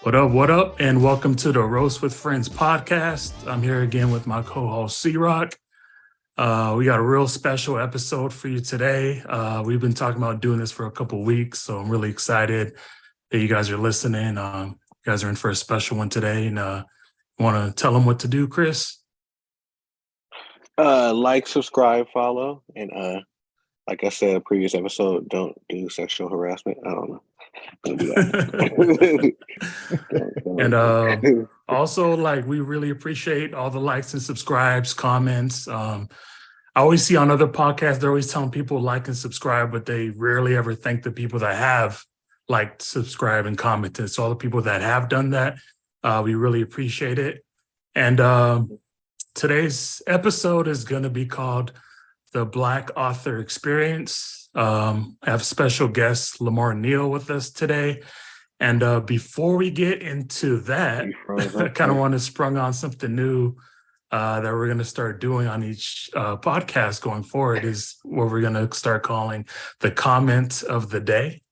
What up, and welcome to the Roast with Friends podcast. I'm here again with my co-host C Rock. We got a real special episode for you today. We've been talking about doing this for a couple weeks, so I'm really excited that you guys are listening. You guys are in for a special one today, and want to tell them what to do, Chris? Like, subscribe, follow, and like I said in a previous episode, don't do sexual harassment. I don't know. Don't do that. And also, we really appreciate all the likes and subscribes, comments. I always see on other podcasts, they're always telling people like and subscribe, but they rarely ever thank the people that have liked, subscribed, and commented. So all the people that have done that, we really appreciate it. And today's episode is going to be called The Black Author Experience. I have special guest Lamar Neal with us today. And before we get into that, I kind of want to sprung on something new that we're going to start doing on each podcast going forward is what we're going to start calling the comment of the day.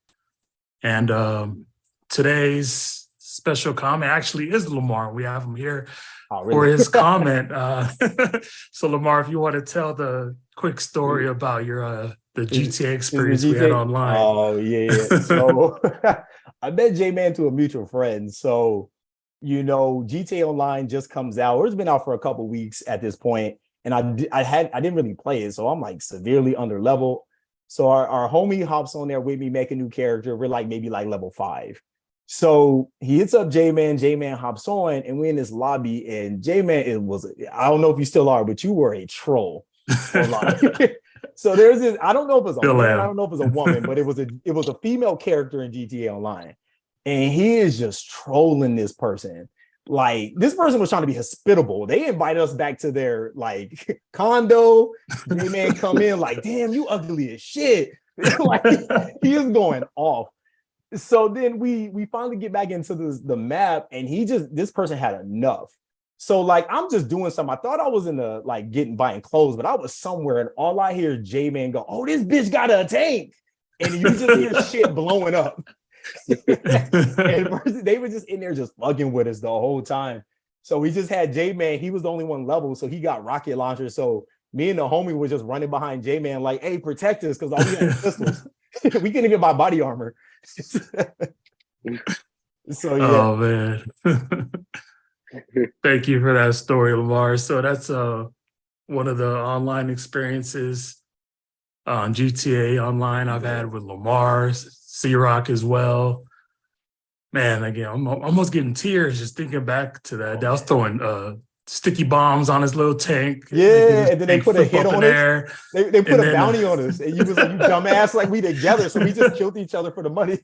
And today's special comment actually is Lamar. We have him here for his comment. So Lamar, if you want to tell the quick story about your the GTA experience we had online. Oh, yeah. So I met JayMan to a mutual friend. So, GTA Online just comes out, or it's been out for a couple weeks at this point, and I didn't really play it, so I'm like severely under level. So our homie hops on there with me, make a new character. We're maybe level 5. So he hits up JayMan. JayMan hops on, and we're in this lobby. And JayMan, I don't know if you still are, but you were a troll. So there's this. I don't know if it's a man, I don't know if it's a woman, but it was a female character in GTA Online, and he is just trolling this person. This person was trying to be hospitable. They invited us back to their condo. JayMan come in damn, you ugly as shit. He is going off. So then we finally get back into the map, and this person had enough. So I'm just doing something. I thought I was in the buying clothes, but I was somewhere, and all I hear is JayMan go, "Oh, this bitch got a tank," and you just hear shit blowing up. And they were just in there just fucking with us the whole time. So we just had JayMan. He was the only one level, so he got rocket launchers. So me and the homie was just running behind JayMan "Hey, protect us," because all we had was pistols. We couldn't even buy body armor. So yeah. Oh man. Thank you for that story, Lamar. So that's one of the online experiences on GTA Online I've had with Lamar, C Rock as well. Man, again, I'm almost getting tears just thinking back to that. That was throwing sticky bombs on his little tank. Yeah, and then they put a hit on us. They put a bounty on us, and you was like, "You dumbass!" We together, so we just killed each other for the money.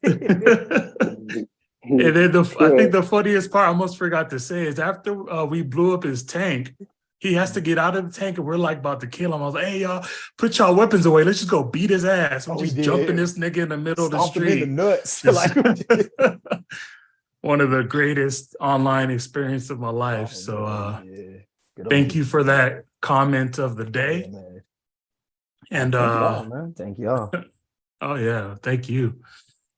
And then I think the funniest part I almost forgot to say is after we blew up his tank, he has to get out of the tank, and we're about to kill him. I was like, "Hey, y'all, put y'all weapons away. Let's just go beat his ass." We're just jumping this nigga in the middle of the street. Him in the nuts. One of the greatest online experience of my life. Thank you for that comment of the day. Yeah, and thank y'all. Oh yeah, thank you.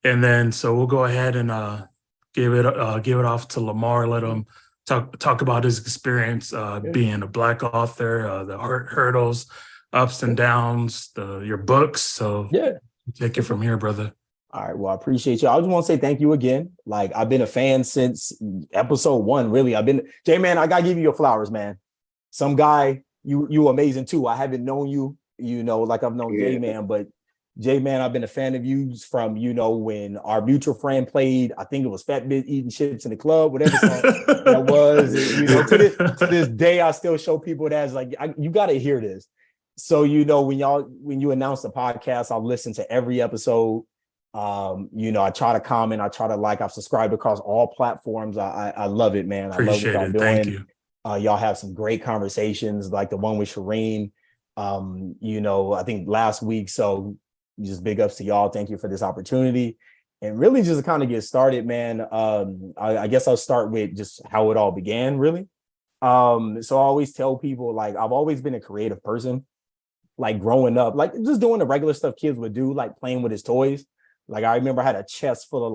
And then so we'll go ahead and give it off to Lamar. Let him talk about his experience being a Black author, the hurdles, ups and downs, your books. So take it from here, brother. All right. Well, I appreciate you. I just want to say thank you again. I've been a fan since episode 1. Really, JayMan, I gotta give you your flowers, man. Some guy, you amazing too. I haven't known you, I've known JayMan, but JayMan, I've been a fan of you from, when our mutual friend played, I think it was Fat Bit Eating Chips in the Club, whatever song that was. To this day, I still show people that as you got to hear this. So, when you announce the podcast, I'll listen to every episode. I try to comment, I try to I've subscribed across all platforms. I love it, man. Appreciate I love what it. y'all doing. Thank you. Y'all have some great conversations, like the one with Shireen, I think last week. So just big ups to y'all. Thank you for this opportunity. And really just to kind of get started, man, I guess I'll start with just how it all began, really. So I always tell people, I've always been a creative person. Growing up, just doing the regular stuff kids would do, playing with his toys. I remember I had a chest full of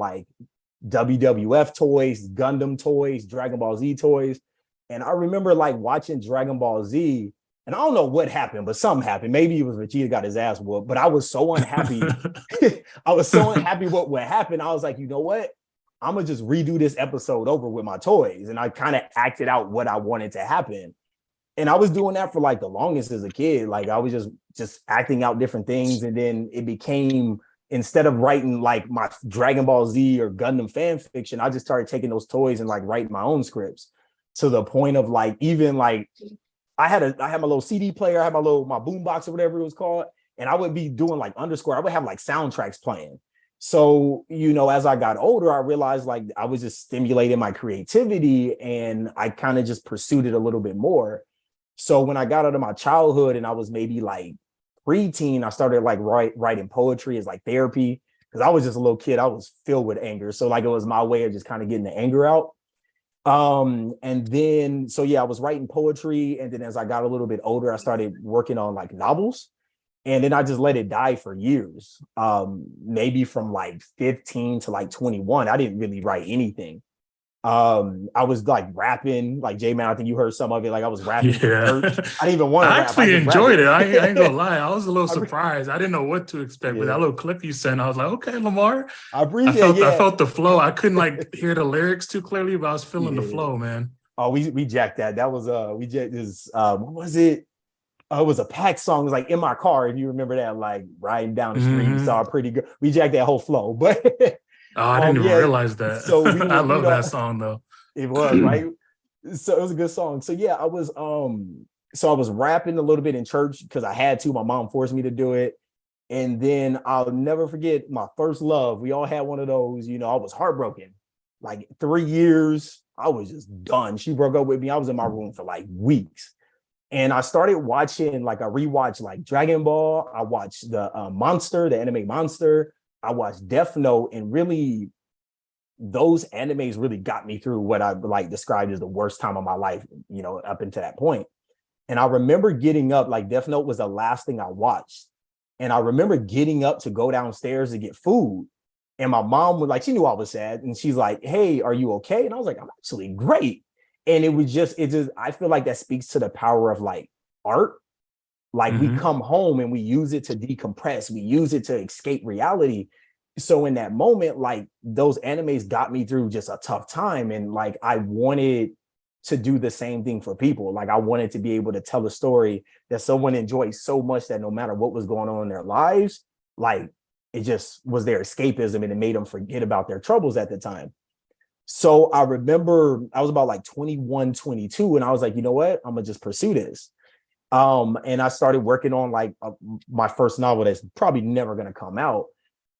WWF toys, Gundam toys, Dragon Ball Z toys. And I remember like watching Dragon Ball Z, and I don't know what happened, but something happened. Maybe it was Vegeta got his ass whooped, but I was so unhappy. I was so unhappy what happened. I was like, you know what? I'm gonna just redo this episode over with my toys. And I kind of acted out what I wanted to happen. And I was doing that for like the longest as a kid. Like I was just acting out different things. And then it became, instead of writing like my Dragon Ball Z or Gundam fan fiction, I just started taking those toys and like writing my own scripts, to the point of like, even like I had my little CD player, I had my boombox or whatever it was called. And I would be doing like underscore, I would have like soundtracks playing. So, you know, as I got older, I realized like I was just stimulating my creativity, and I kind of just pursued it a little bit more. So when I got out of my childhood and I was maybe like preteen, I started like writing poetry as like therapy, because I was just a little kid. I was filled with anger. So like it was my way of just kind of getting the anger out. And then, so yeah, I was writing poetry. And then as I got a little bit older, I started working on like novels. And then I just let it die for years. Maybe from like 15 to like 21, I didn't really write anything. I was like rapping, like JayMan, I think you heard some of it. Like I was rapping in church. I didn't even want to I rap. actually enjoyed it. I ain't gonna lie. I was a little I re- surprised. I didn't know what to expect. But Yeah. that little clip you sent, I was like, okay, Lamar. I appreciate it. I felt the flow. I couldn't like hear the lyrics too clearly, but I was feeling the flow, man. Oh, we jacked that. That was we jacked this. What was it? It was a Pac song. It was like In My Car, if you remember that, like riding down the street. Saw pretty good. We jacked that whole flow, but oh, I didn't even realize that. So we I love that song though. It was right. So it was a good song. So yeah, I was rapping a little bit in church because I had to. My mom forced me to do it. And then I'll never forget my first love. We all had one of those. You know, I was heartbroken. Like 3 years, I was just done. She broke up with me. I was in my room for like weeks. And I started watching, like I rewatched like Dragon Ball. I watched the Monster, the anime Monster. I watched Death Note, and really those animes really got me through what I like described as the worst time of my life, you know, up until that point. And I remember getting up, like Death Note was the last thing I watched. And I remember getting up to go downstairs to get food. And my mom was like, she knew I was sad. And she's like, hey, are you okay? And I was like, I'm actually great. And it just, I feel like that speaks to the power of like art. Like we come home and we use it to decompress. We use it to escape reality. So in that moment, like those animes got me through just a tough time. And like, I wanted to do the same thing for people. Like I wanted to be able to tell a story that someone enjoyed so much that no matter what was going on in their lives, like it just was their escapism, and it made them forget about their troubles at the time. So I remember I was about like 21, 22, and I was like, you know what? I'm gonna just pursue this. And I started working on like my first novel that's probably never gonna come out.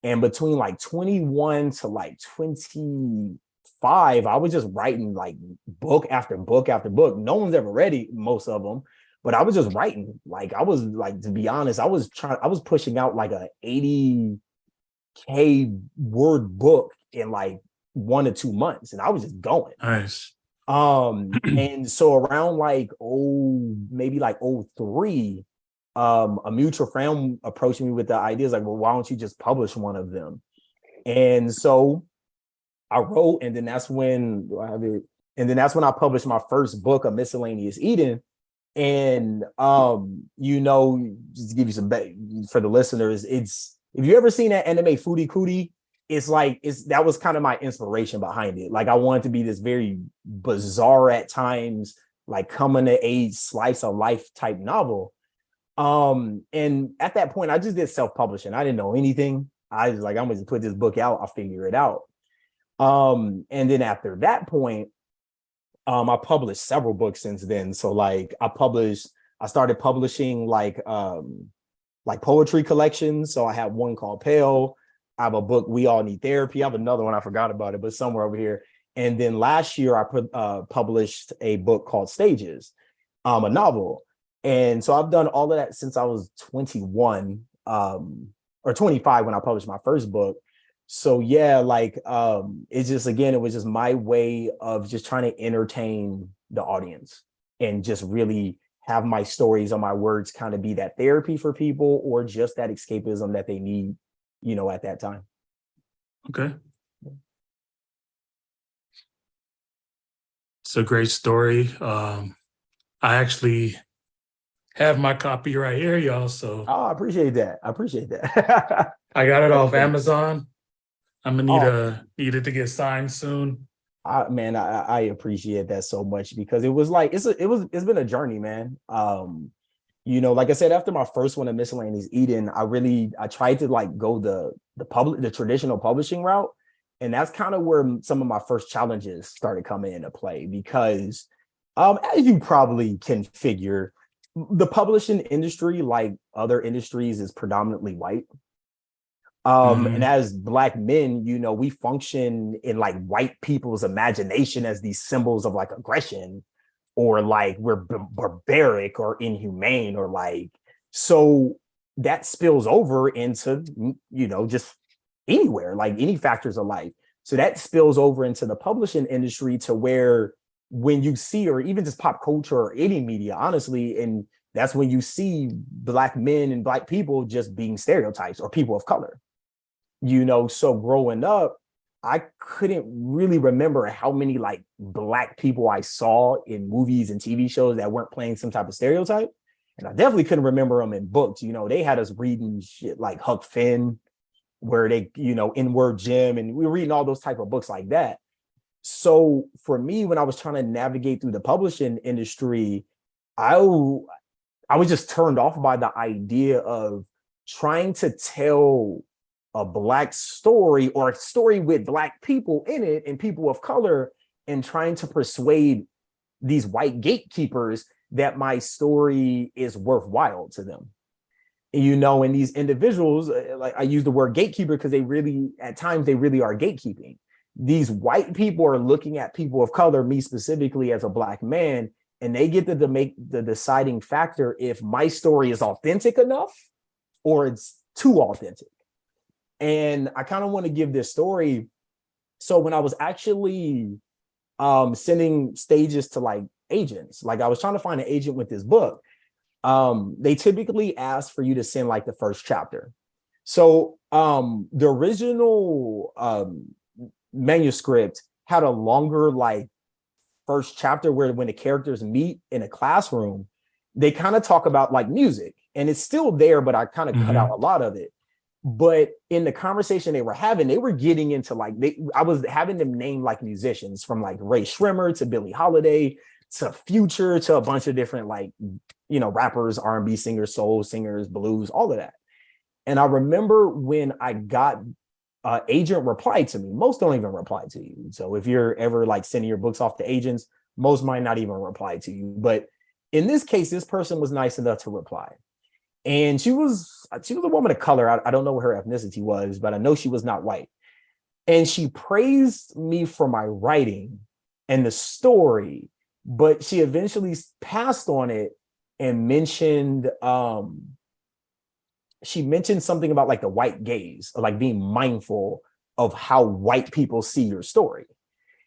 And between like 21 to like 25, I was just writing like book after book after book. No one's ever read it, most of them, but I was just writing. Like I was like, to be honest, I was pushing out like a 80K word book in like 1 to 2 months, and I was just going. Nice. And so around like maybe like 03, a mutual friend approached me with the ideas like, well, why don't you just publish one of them? And so I wrote, and then that's when I published my first book, A Miscellaneous Eden. And you know, just to give you some for the listeners, it's, if you ever seen that anime Foodie Cootie, that was kind of my inspiration behind it. Like I wanted to be this very bizarre at times, like coming to age slice of life type novel. And at that point, I just did self-publishing. I didn't know anything. I was like, I'm gonna just put this book out, I'll figure it out. And then after that point, I published several books since then. So like I started publishing like poetry collections. So I have one called Pale. I have a book, We All Need Therapy. I have another one, I forgot about it, but somewhere over here. And then last year I published a book called Stages, a novel. And so I've done all of that since I was 21 or 25 when I published my first book. So yeah, like it's just, again, it was just my way of just trying to entertain the audience and just really have my stories or my words kind of be that therapy for people, or just that escapism that they need, you know, at that time. Okay. It's a great story. I actually have my copy right here, y'all. So Oh, I appreciate that. I got it That's off dope. Amazon. I'm gonna Oh, need it to get signed soon. I appreciate that so much because it was like it's been a journey, man. Like I said, after my first one of Miscellaneous Eden, I tried to like go the traditional publishing route, and that's kind of where some of my first challenges started coming into play because, as you probably can figure, the publishing industry, like other industries, is predominantly white. And Hmm. as Black men, we function in like white people's imagination as these symbols of like aggression, or like we're barbaric or inhumane, or like, so that spills over into, just anywhere, like any factors of life. So that spills over into the publishing industry, to where when you see, or even just pop culture or any media, honestly, and that's when you see Black men and Black people just being stereotypes, or people of color. So growing up, I couldn't really remember how many like Black people I saw in movies and TV shows that weren't playing some type of stereotype. And I definitely couldn't remember them in books. They had us reading shit like Huck Finn, where they, N-word Jim, and we were reading all those type of books like that. So for me, when I was trying to navigate through the publishing industry, I I was just turned off by the idea of trying to tell a Black story, or a story with Black people in it and people of color, and trying to persuade these white gatekeepers that my story is worthwhile to them. And these individuals, like I use the word gatekeeper because at times they really are gatekeeping. These white people are looking at people of color, me specifically as a Black man, and they get to make the deciding factor if my story is authentic enough or it's too authentic. And I kind of want to give this story. So when I was actually sending stages to like agents, like I was trying to find an agent with this book, they typically ask for you to send like the first chapter. So the original manuscript had a longer like first chapter, where when the characters meet in a classroom, they kind of talk about like music, and it's still there, but I kind of cut out Hmm. a lot of it. But in the conversation they were having, they were getting into like, I was having them name like musicians, from like Ray Shrimmer to Billie Holiday to Future to a bunch of different like, rappers, R&B singers, soul singers, blues, all of that. And I remember when I got agent replied to me. Most don't even reply to you. So if you're ever like sending your books off to agents, most might not even reply to you. But in this case, this person was nice enough to reply. And she was a woman of color. I don't know what her ethnicity was, but I know she was not white. And she praised me for my writing and the story, but she eventually passed on it and mentioned she mentioned something about like the white gaze, or like being mindful of how white people see your story.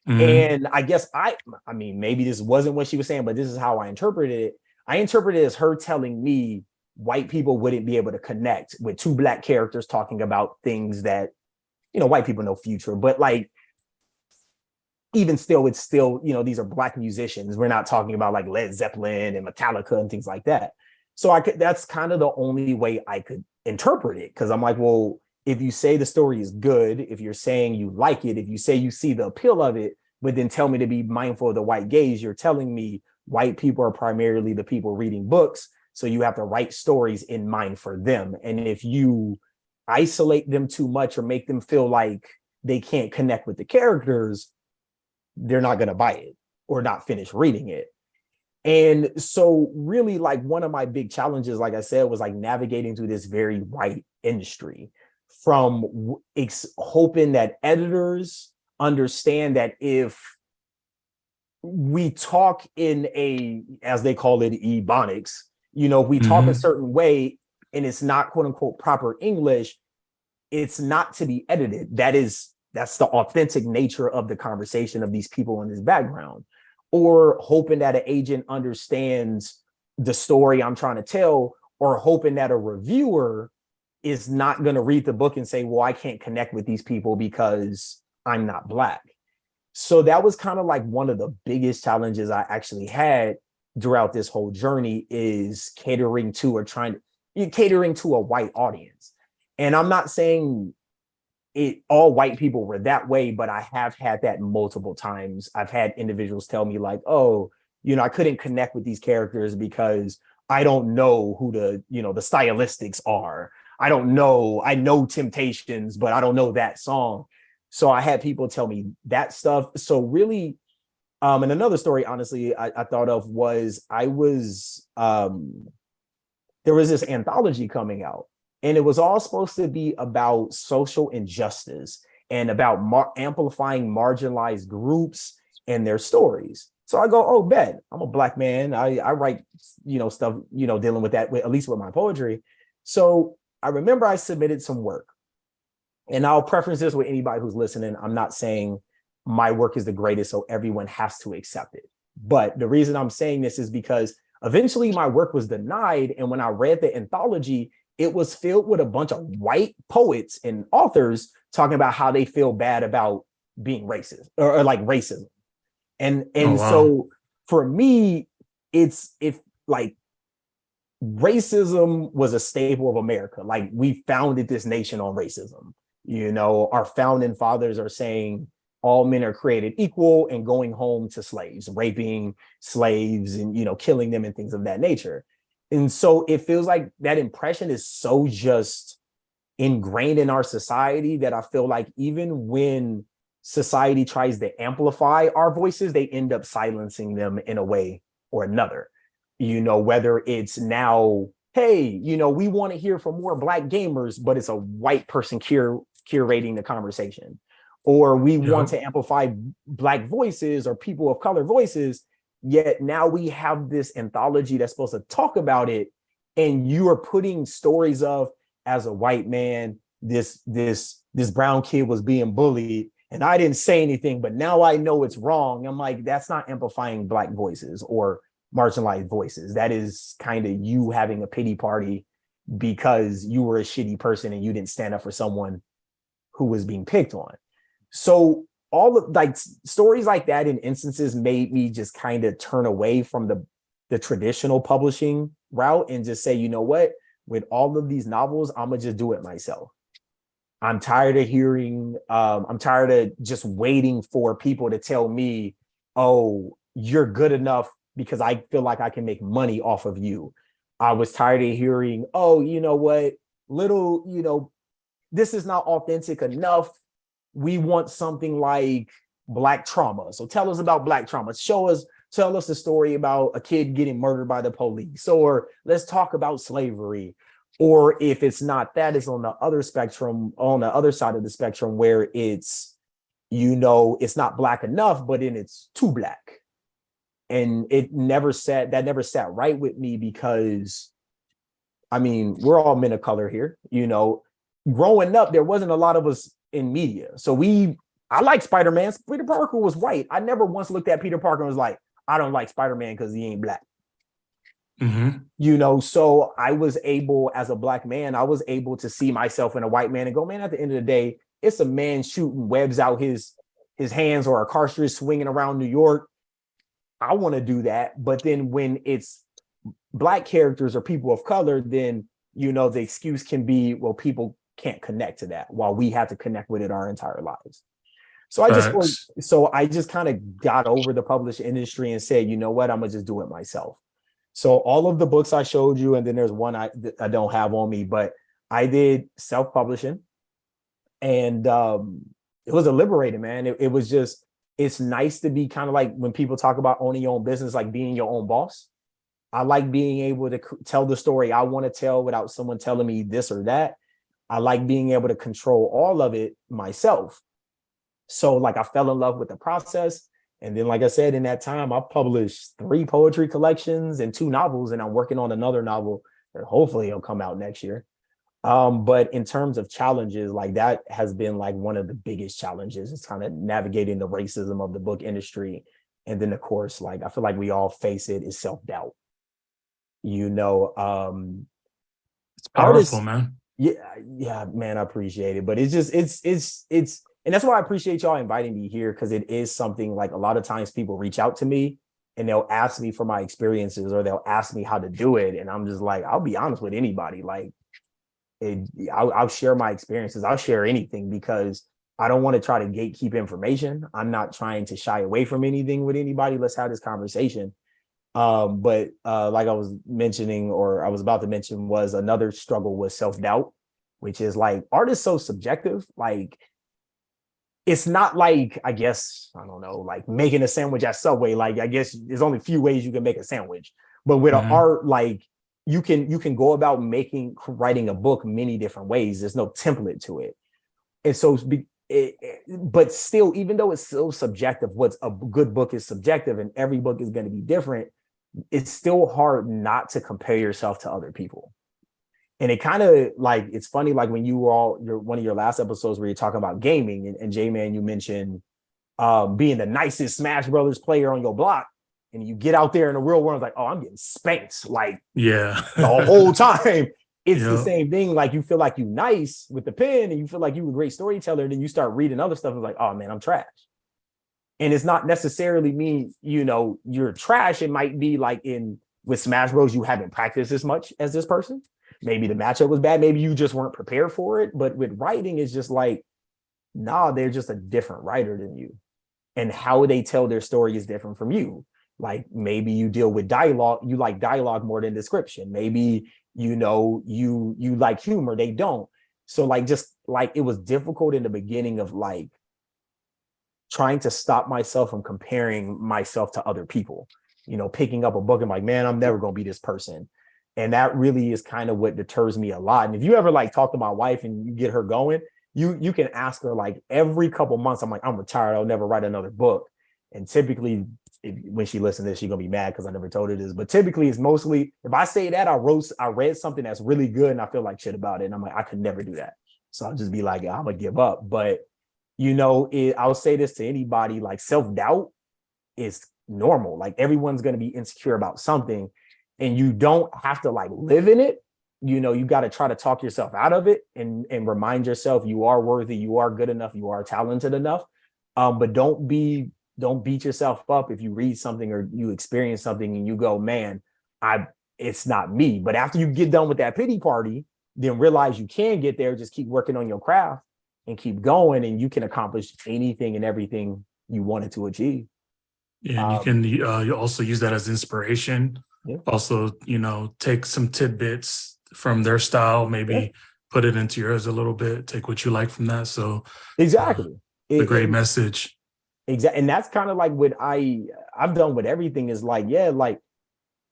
Hmm. And I guess I mean, maybe this wasn't what she was saying, but this is how I interpreted it. I interpreted it as her telling me white people wouldn't be able to connect with two Black characters talking about things that, white people know. Future, but like, even still, it's still, these are Black musicians. We're not talking about like Led Zeppelin and Metallica and things like that. So that's kind of the only way I could interpret it. Cause I'm like, well, if you say the story is good, if you're saying you like it, if you say you see the appeal of it, but then tell me to be mindful of the white gaze, you're telling me white people are primarily the people reading books. So you have to write stories in mind for them. And if you isolate them too much, or make them feel like they can't connect with the characters, they're not going to buy it or not finish reading it. And so really, like, one of my big challenges, like I said, was like navigating through this very white industry, from hoping that editors understand that if we talk in a, as they call it, ebonics, we talk a Hmm. certain way and it's not quote unquote proper English, it's not to be edited. That's the authentic nature of the conversation of these people in this background. Or hoping that an agent understands the story I'm trying to tell, or hoping that a reviewer is not going to read the book and say, well, I can't connect with these people because I'm not Black. So that was kind of like one of the biggest challenges I actually had throughout this whole journey, is catering to a white audience. And I'm not saying all white people were that way, but I have had that multiple times. I've had individuals tell me like, oh, I couldn't connect with these characters because I don't know who the stylistics are. I don't know. I know Temptations, but I don't know that song. So I had people tell me that stuff. So really, and another story, honestly, I thought of was there was this anthology coming out, and it was all supposed to be about social injustice and about amplifying marginalized groups and their stories. So I go, oh, bet, I'm a Black man. I write, stuff, dealing with that, at least with my poetry. So I remember I submitted some work, and I'll preference this with anybody who's listening. I'm not saying my work is the greatest, so everyone has to accept it. But the reason I'm saying this is because eventually my work was denied. And when I read the anthology, it was filled with a bunch of white poets and authors talking about how they feel bad about being racist or like racism. And Oh, wow. So for me, it's if like racism was a staple of America. Like, we founded this nation on racism. Our founding fathers are saying all men are created equal and going home to slaves, raping slaves and, killing them and things of that nature. And so it feels like that impression is so just ingrained in our society that I feel like even when society tries to amplify our voices, they end up silencing them in a way or another. Whether it's now, hey, we want to hear from more Black gamers, but it's a white person curating the conversation. Or we want to amplify Black voices or people of color voices, yet now we have this anthology that's supposed to talk about it, and you are putting stories of, as a white man, this brown kid was being bullied, and I didn't say anything, but now I know it's wrong. I'm like, that's not amplifying Black voices or marginalized voices. That is kind of you having a pity party because you were a shitty person and you didn't stand up for someone who was being picked on. So all of like stories like that in instances made me just kind of turn away from the traditional publishing route and just say, you know what, with all of these novels, I'm gonna just do it myself. I'm tired of just waiting for people to tell me, oh, you're good enough because I feel like I can make money off of you. I was tired of hearing, oh, you know what, this is not authentic enough. We want something like Black trauma. So tell us about Black trauma. Tell us a story about a kid getting murdered by the police, or let's talk about slavery. Or if it's not that, it's on the other spectrum, on the other side of the spectrum, where it's, it's not Black enough, but then it's too Black. And that never sat right with me because, I mean, we're all men of color here. Growing up, there wasn't a lot of us in media. So I like Spider-Man. Peter Parker was white. I never once looked at Peter Parker and was like, I don't like Spider-Man because he ain't Black. Mm-hmm. So I was able, as a Black man, I was able to see myself in a white man and go, man, at the end of the day, it's a man shooting webs out his hands or a cartridge swinging around New York. I want to do that. But then when it's Black characters or people of color, then, the excuse can be, well, people can't connect to that while we have to connect with it our entire lives. So I just kind of got over the publishing industry and said, you know what, I'm gonna just do it myself. So all of the books I showed you, and then there's one I don't have on me, but I did self-publishing, and it was a liberating, man. It was just, it's nice to be kind of like when people talk about owning your own business, like being your own boss. I like being able to tell the story I want to tell without someone telling me this or that. I like being able to control all of it myself. So like I fell in love with the process. And then, like I said, in that time, I published 3 poetry collections and 2 novels, and I'm working on another novel that hopefully it'll come out next year. But in terms of challenges, like that has been like one of the biggest challenges. It's kind of navigating the racism of the book industry. And then, of course, like I feel like we all face it, is self-doubt. It's powerful, Artists, man. yeah, man, I appreciate it. But it's just, it's And that's why I appreciate y'all inviting me here, because it is something like a lot of times people reach out to me and they'll ask me for my experiences or they'll ask me how to do it. And I'm just like, I'll be honest with anybody. Like, I'll share my experiences. I'll share anything because I don't want to try to gatekeep information. I'm not trying to shy away from anything with anybody. Let's have this conversation. But like I was mentioning, or I was about to mention, was another struggle with self-doubt, which is like, art is so subjective. Like, it's not like, I guess, I don't know, like making a sandwich at Subway. Like, I guess there's only a few ways you can make a sandwich. But with an art, like, you can go about writing a book many different ways. There's no template to it. And so, but still, even though it's so subjective, what's a good book is subjective and every book is going to be different, it's still hard not to compare yourself to other people. And it kind of like, it's funny, like when one of your last episodes where you're talking about gaming and JayMan, you mentioned being the nicest Smash Brothers player on your block. And you get out there in the real world, like, oh, I'm getting spanked like Yeah. the whole time. It's the same thing. Like, you feel like you nice with the pen and you feel like you a great storyteller. And then you start reading other stuff and like, oh man, I'm trash. And it's not necessarily mean, you're trash. It might be like with Smash Bros, you haven't practiced as much as this person. Maybe the matchup was bad. Maybe you just weren't prepared for it. But with writing, it's just like, nah, they're just a different writer than you. And how they tell their story is different from you. Like, maybe you deal with dialogue, you like dialogue more than description. Maybe, you like humor, they don't. So like, just like, it was difficult in the beginning of like trying to stop myself from comparing myself to other people, picking up a book and like, man, I'm never going to be this person. And that really is kind of what deters me a lot. And if you ever like talk to my wife and you get her going, you can ask her like every couple months, I'm like, I'm retired, I'll never write another book. And typically, when she listens to this, she's gonna be mad because I never told her this. But typically, it's mostly, if I say that, I read something that's really good and I feel like shit about it, and I'm like, I could never do that. So I'll just be like, I'm gonna give up. But I'll say this to anybody: like, self-doubt is normal. Like, everyone's gonna be insecure about something, and you don't have to like live in it. You got to try to talk yourself out of it and remind yourself you are worthy, you are good enough, you are talented enough. But don't beat yourself up if you read something or you experience something and you go, man, it's not me. But after you get done with that pity party, then realize you can get there. Just keep working on your craft and keep going, and you can accomplish anything and everything you wanted to achieve. And you can you also use that as inspiration. Yeah. Also, take some tidbits from their style, maybe put it into yours a little bit, take what you like from that. So exactly. A great message. Exactly. And that's kind of like what I've done with everything is like, like,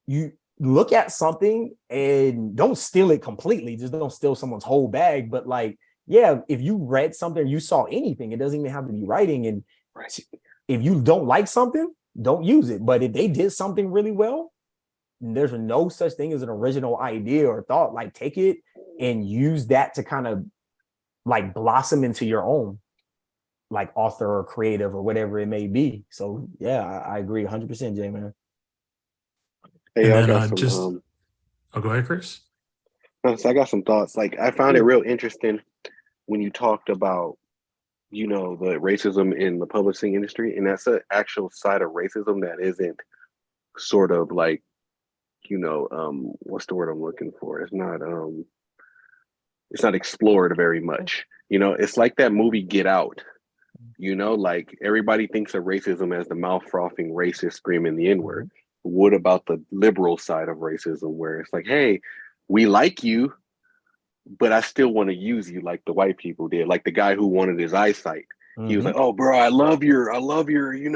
you look at something and don't steal it completely. Just don't steal someone's whole bag. But like, if you read something, you saw anything, it doesn't even have to be writing. And if you don't like something, don't use it. But if they did something really well, there's no such thing as an original idea or thought. Like, take it and use that to kind of like blossom into your own like author or creative or whatever it may be. So I agree 100%, JayMan. Hey, I then, got some. Go ahead, Chris. So I got some thoughts. Like, I found it real interesting when you talked about, the racism in the publishing industry, and that's an actual side of racism that isn't sort of like, what's the word I'm looking for? It's not explored very much. It's like that movie Get Out. Like, everybody thinks of racism as the mouth frothing racist screaming the N-word. What about the liberal side of racism, where it's like, hey, we like you, but I still want to use you like the white people did, like the guy who wanted his eyesight. He was like, oh, bro, I love your, you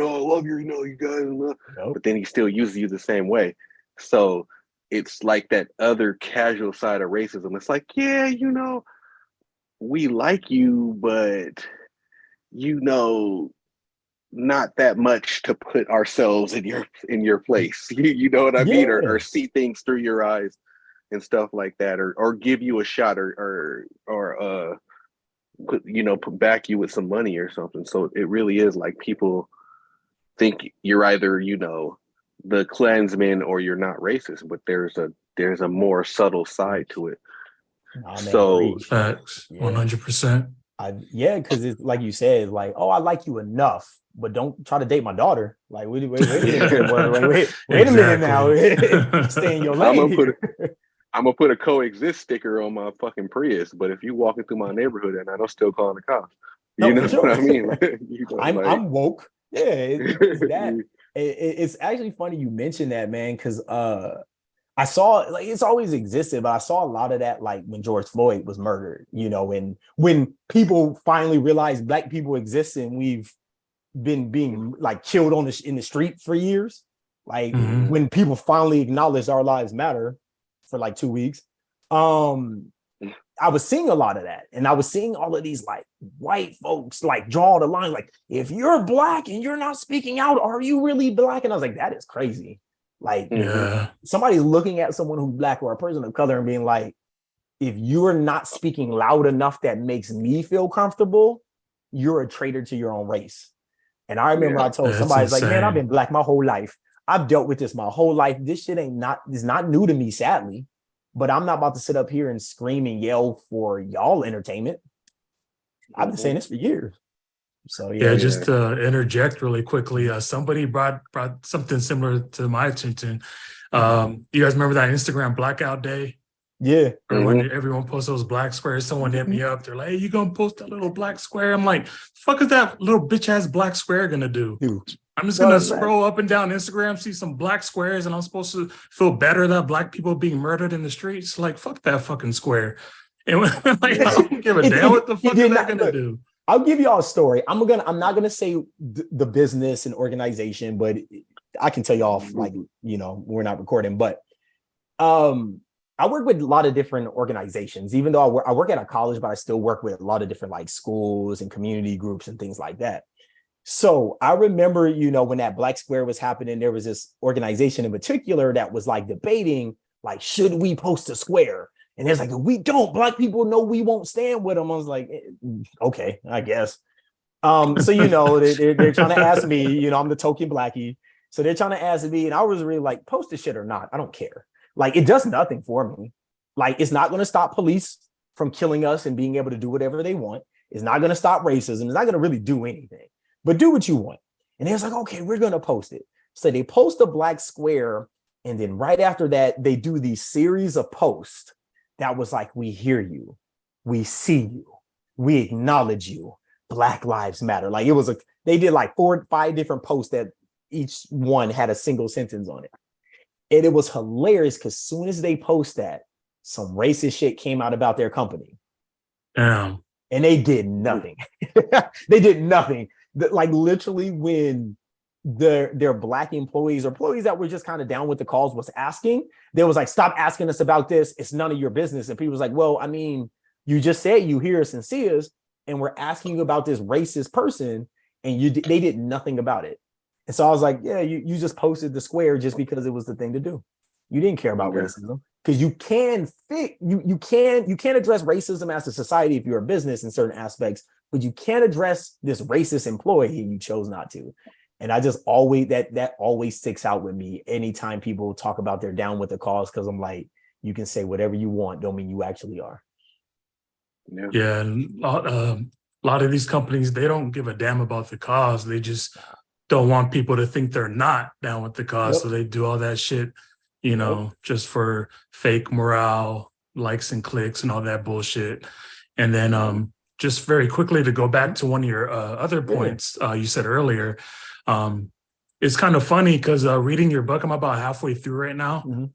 guys. But then he still uses you the same way. So it's like that other casual side of racism. It's like, we like you, but not that much to put ourselves in your place. You know what I mean? Or see things through your eyes and stuff like that, or give you a shot, or back you with some money or something. So it really is like, people think you're either the Klansman or you're not racist, but there's a more subtle side to it. Oh, man, so facts, 100%. Yeah, because it's like you said, like, oh, I like you enough, but don't try to date my daughter. Like, wait a minute, wait a minute now. Stay in your I'm gonna lane. put I'm gonna put a coexist sticker on my fucking Prius, but if you walking through my neighborhood and I don't still calling the cops, you No, know for sure. what I mean? Like, I'm woke. Yeah, it's that. It's actually funny you mentioned that, man, because I saw, like, it's always existed, but I saw a lot of that, like when George Floyd was murdered, you know, and when people finally realized Black people exist and we've been being like killed in the street for years, like when people finally acknowledged our lives matter for like 2 weeks. I was seeing a lot of that, and I was seeing all of these like white folks like draw the line, like, if you're Black and you're not speaking out, are you really Black? And I was like, that is crazy. Like, somebody's looking at someone who's Black or a person of color and being like, if you're not speaking loud enough that makes me feel comfortable, you're a traitor to your own race. And I remember I told somebody, like, man, I've been Black my whole life. I've dealt with this my whole life. This shit is not new to me, sadly. But I'm not about to sit up here and scream and yell for y'all entertainment. I've been saying this for years. So yeah, just to interject really quickly, somebody brought something similar to my attention. You guys remember that Instagram blackout day? Yeah. Or when everyone posts those black squares, someone hit me up. They're like, hey, you gonna post that little black square? I'm like, fuck is that little bitch ass black square gonna do? I'm just gonna scroll up and down Instagram, see some black squares, and I'm supposed to feel better that Black people being murdered in the streets. Like, fuck that fucking square. And like, I don't give a damn what the fuck is that gonna do. I'll give y'all a story. I'm not gonna say the business and organization, but I can tell y'all, like, you know, we're not recording, but I work with a lot of different organizations. Even though I work at a college, but I still work with a lot of different like schools and community groups and things like that. So I remember, you know, when that Black Square was happening, there was this organization in particular that was like debating, like, should we post a square? And it's like, if we don't, Black people know we won't stand with them. I was like, okay, I guess. So, you know, they're trying to ask me, you know, I'm the token Blackie. So they're trying to ask me, and I was really like, post the shit or not, I don't care. Like, it does nothing for me. Like, it's not going to stop police from killing us and being able to do whatever they want. It's not going to stop racism. It's not going to really do anything, but do what you want. And they was like, okay, we're going to post it. So they post a black square. And then right after that, they do these series of posts that was like, we hear you. We see you. We acknowledge you. Black Lives Matter. Like, they did like 4 or 5 different posts that each one had a single sentence on it. And it was hilarious because as soon as they post that, some racist shit came out about their company. And they did nothing. They did nothing. Like, literally, when their Black employees or employees that were just kind of down with the cause was asking, they was like, stop asking us about this. It's none of your business. And people was like, well, I mean, you just said you hear us and see us, and we're asking you about this racist person, and they did nothing about it. And so I was like, yeah, you just posted the square just because it was the thing to do. You didn't care about racism, because you can address racism as a society if you're a business in certain aspects, but you can't address this racist employee, and you chose not to. And I just always, that always sticks out with me anytime people talk about they're down with the cause, because I'm like, you can say whatever you want, don't mean you actually are. Yeah, and a lot of these companies, they don't give a damn about the cause. They just don't want people to think they're not down with the cause. So they do all that shit, you know, just for fake morale, likes and clicks and all that bullshit. And then just very quickly to go back to one of your other points you said earlier, it's kind of funny because reading your book, I'm about halfway through right now,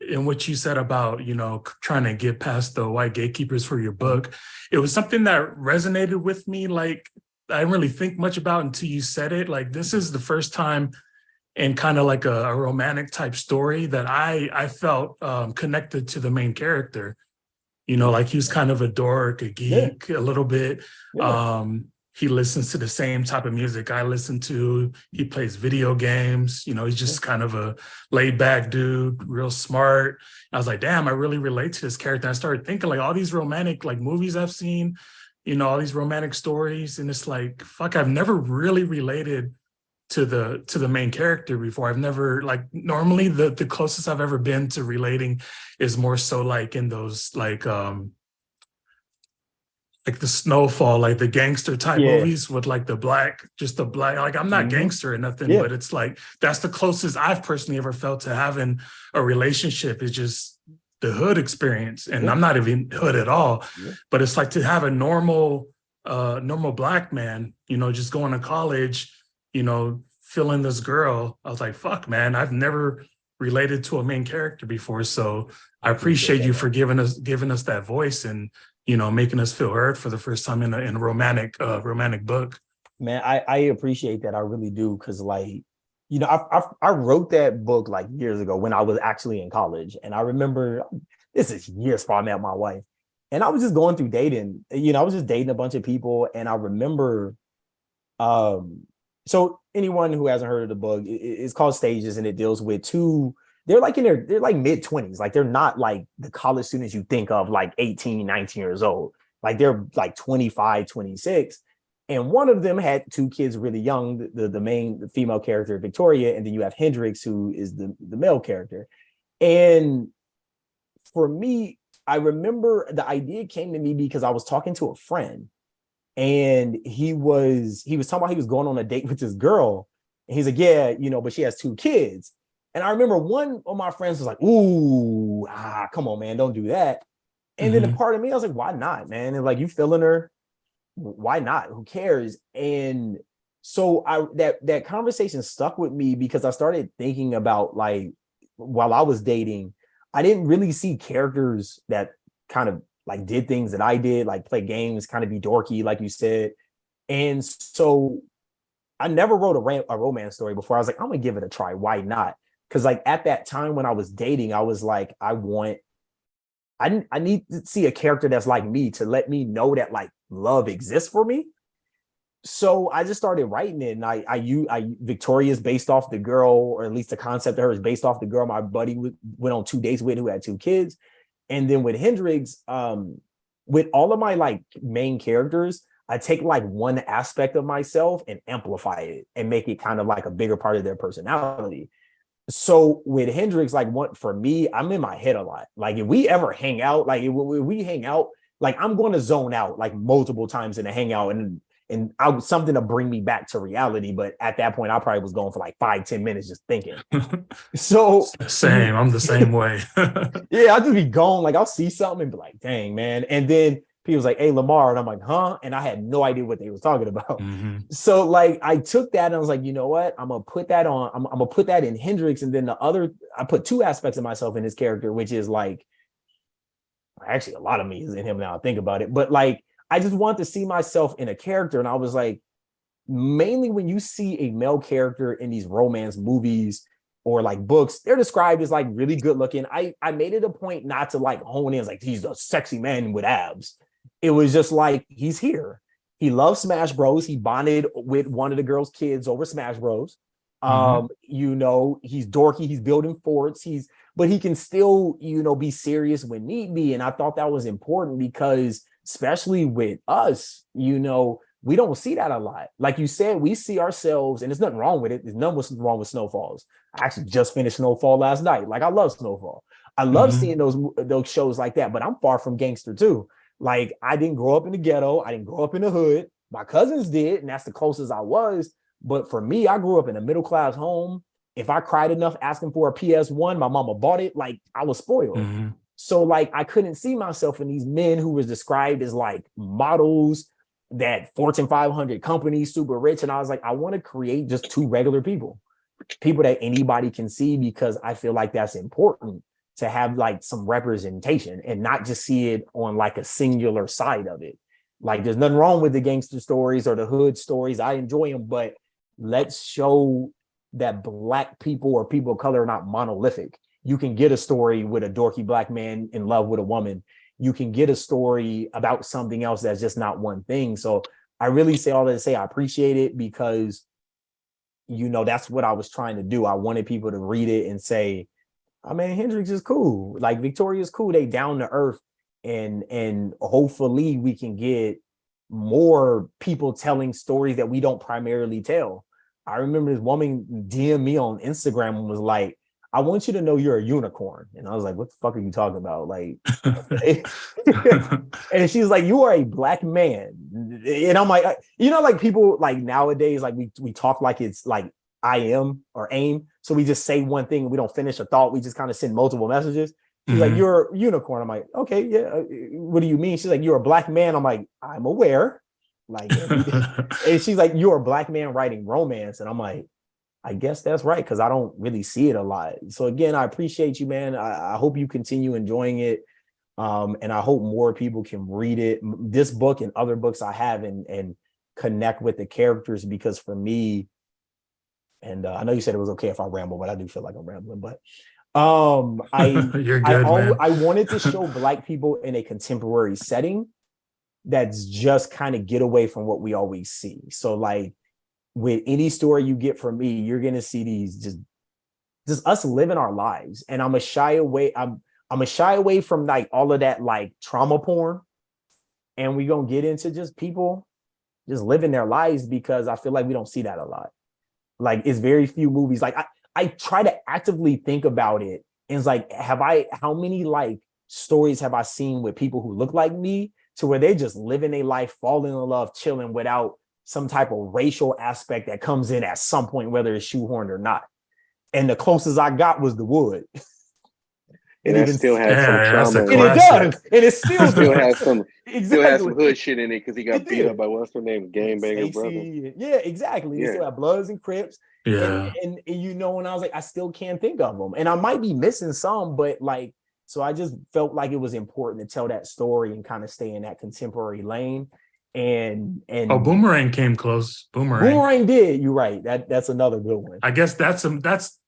in which you said about, you know, trying to get past the white gatekeepers for your book. It was something that resonated with me. Like, I didn't really think much about until you said it. Like, this is the first time in kind of like a romantic type story that I felt connected to the main character. You know, like, he was kind of a dork, a geek, a little bit. He listens to the same type of music I listen to. He plays video games. You know, he's just kind of a laid back dude, real smart. I was like, damn, I really relate to this character. I started thinking, like, all these romantic, like, movies I've seen, you know, all these romantic stories. And it's like, fuck, I've never really related to the main character before. I've never, like, normally the closest I've ever been to relating is more so like in those, like, like the Snowfall, like the gangster type Yeah. movies with like just the black, like I'm not gangster or nothing, Yeah. but it's like, that's the closest I've personally ever felt to having a relationship, is just the hood experience. And I'm not even hood at all, but it's like to have a normal black man, you know, just going to college, you know, feeling this girl. I was like, fuck, man, I've never related to a main character before. So I appreciate you for giving us that voice, and, you know, making us feel heard for the first time in a romantic book. Man, I appreciate that. I really do. Cause like, you know, I wrote that book like years ago when I was actually in college. And I remember, this is years before I met my wife. And I was just going through dating, you know, I was just dating a bunch of people. And I remember, so anyone who hasn't heard of the book, it's called Stages, and it deals with two, they're like mid-20s. Like they're not like the college students you think of, like 18, 19 years old. Like they're like 25, 26. And one of them had two kids really young, the female character, Victoria, and then you have Hendrix, who is the male character. And for me, I remember the idea came to me because I was talking to a friend, and he was talking about he was going on a date with this girl. And he's like, yeah, you know, but she has two kids. And I remember one of my friends was like, ooh, come on, man, don't do that. And then a part of me, I was like, why not, man? And like, you feeling her? Why not? Who cares? And so that conversation stuck with me because I started thinking about, like, while I was dating, I didn't really see characters that kind of like did things that I did, like play games, kind of be dorky, like you said. And so I never wrote a romance story before. I was like, I'm gonna give it a try. Why not? Because like at that time when I was dating, I was like, I need to see a character that's like me to let me know that like love exists for me. So I just started writing it, and I Victoria's based off the girl, or at least the concept of her is based off the girl my buddy went on 2 dates with, who had two kids. And then with Hendrix, with all of my like main characters, I take like one aspect of myself and amplify it and make it kind of like a bigger part of their personality. So with Hendrix, like, what for me, I'm in my head a lot. Like if we ever hang out, like if we hang out, like I'm going to zone out like multiple times in a hangout, and something to bring me back to reality. But at that point, I probably was going for like 5-10 minutes just thinking. So Same, I'm the same way. yeah, I'll just be gone. Like I'll see something and be like, dang, man. And then people's like, hey, Lamar. And I'm like, huh? And I had no idea what they was talking about. So like I took that and I was like, you know what? I'm gonna put that on. I'm gonna put that in Hendrix. And then I put two aspects of myself in his character, which is like, actually a lot of me is in him now I think about it. But like I just want to see myself in a character. And I was like, mainly when you see a male character in these romance movies or like books, they're described as like really good looking. I made it a point not to like hone in as like he's a sexy man with abs. It was just like, he's here. He loves Smash Bros. He bonded with one of the girl's kids over Smash Bros. You know, he's dorky, he's building forts, but he can still, you know, be serious when need be. And I thought that was important because especially with us, you know, we don't see that a lot. Like you said, we see ourselves, and there's nothing wrong with it. There's nothing wrong with Snowfalls. I actually just finished Snowfall last night. Like I love Snowfall. I love seeing those shows like that, but I'm far from gangster too. Like I didn't grow up in the ghetto. I didn't grow up in the hood. My cousins did, and that's the closest I was. But for me, I grew up in a middle class home. If I cried enough asking for a PS1, my mama bought it. Like I was spoiled. So like I couldn't see myself in these men who was described as like models, that Fortune 500 companies, super rich. And I was like, I want to create just two regular people that anybody can see, because I feel like that's important to have like some representation and not just see it on like a singular side of it. Like there's nothing wrong with the gangster stories or the hood stories. I enjoy them, but let's show that Black people or people of color are not monolithic. You can get a story with a dorky Black man in love with a woman. You can get a story about something else that's just not one thing. So I really say all that to say I appreciate it, because, you know, that's what I was trying to do. I wanted people to read it and say, I mean, Hendrix is cool. Like Victoria's cool. They down to earth. And hopefully we can get more people telling stories that we don't primarily tell. I remember this woman DM me on Instagram and was like, I want you to know you're a unicorn. And I was like, what the fuck are you talking about? Like, and she's like, you are a black man. And I'm like, you know, like people like nowadays, like we talk like it's like I am or aim. So we just say one thing and we don't finish a thought. We just kind of send multiple messages. She's like, you're a unicorn. I'm like, okay, yeah. What do you mean? She's like, you're a black man. I'm like, I'm aware. Like, and she's like, you're a black man writing romance. And I'm like, I guess that's right, because I don't really see it a lot. So again, I appreciate you, man. I hope you continue enjoying it. And I hope more people can read it. This book and other books I have and connect with the characters, because for me, and I know you said it was okay if I ramble, but I do feel like I'm rambling. But You're good, man. I wanted to show Black people in a contemporary setting that's just kind of get away from what we always see. So like with any story you get from me, you're gonna see these just us living our lives. And I'm a shy away from like all of that like trauma porn. And we're gonna get into just people just living their lives, because I feel like we don't see that a lot. Like it's very few movies. Like I try to actively think about it. And it's like, how many like stories have I seen with people who look like me to where they just living their life, falling in love, chilling without some type of racial aspect that comes in at some point, whether it's shoehorned or not. And the closest I got was The Wood. And it still has some trauma. And it does. And it still has some exactly. Still has some hood shit in it because he got beat up by what's her name? Gangbanger brother. Yeah, exactly. Yeah. It still have Bloods and Crips. Yeah. And you know, and I was like, I still can't think of them. And I might be missing some, but like, so I just felt like it was important to tell that story and kind of stay in that contemporary lane. And Boomerang came close. Boomerang did. You're right. That's another good one. I guess that's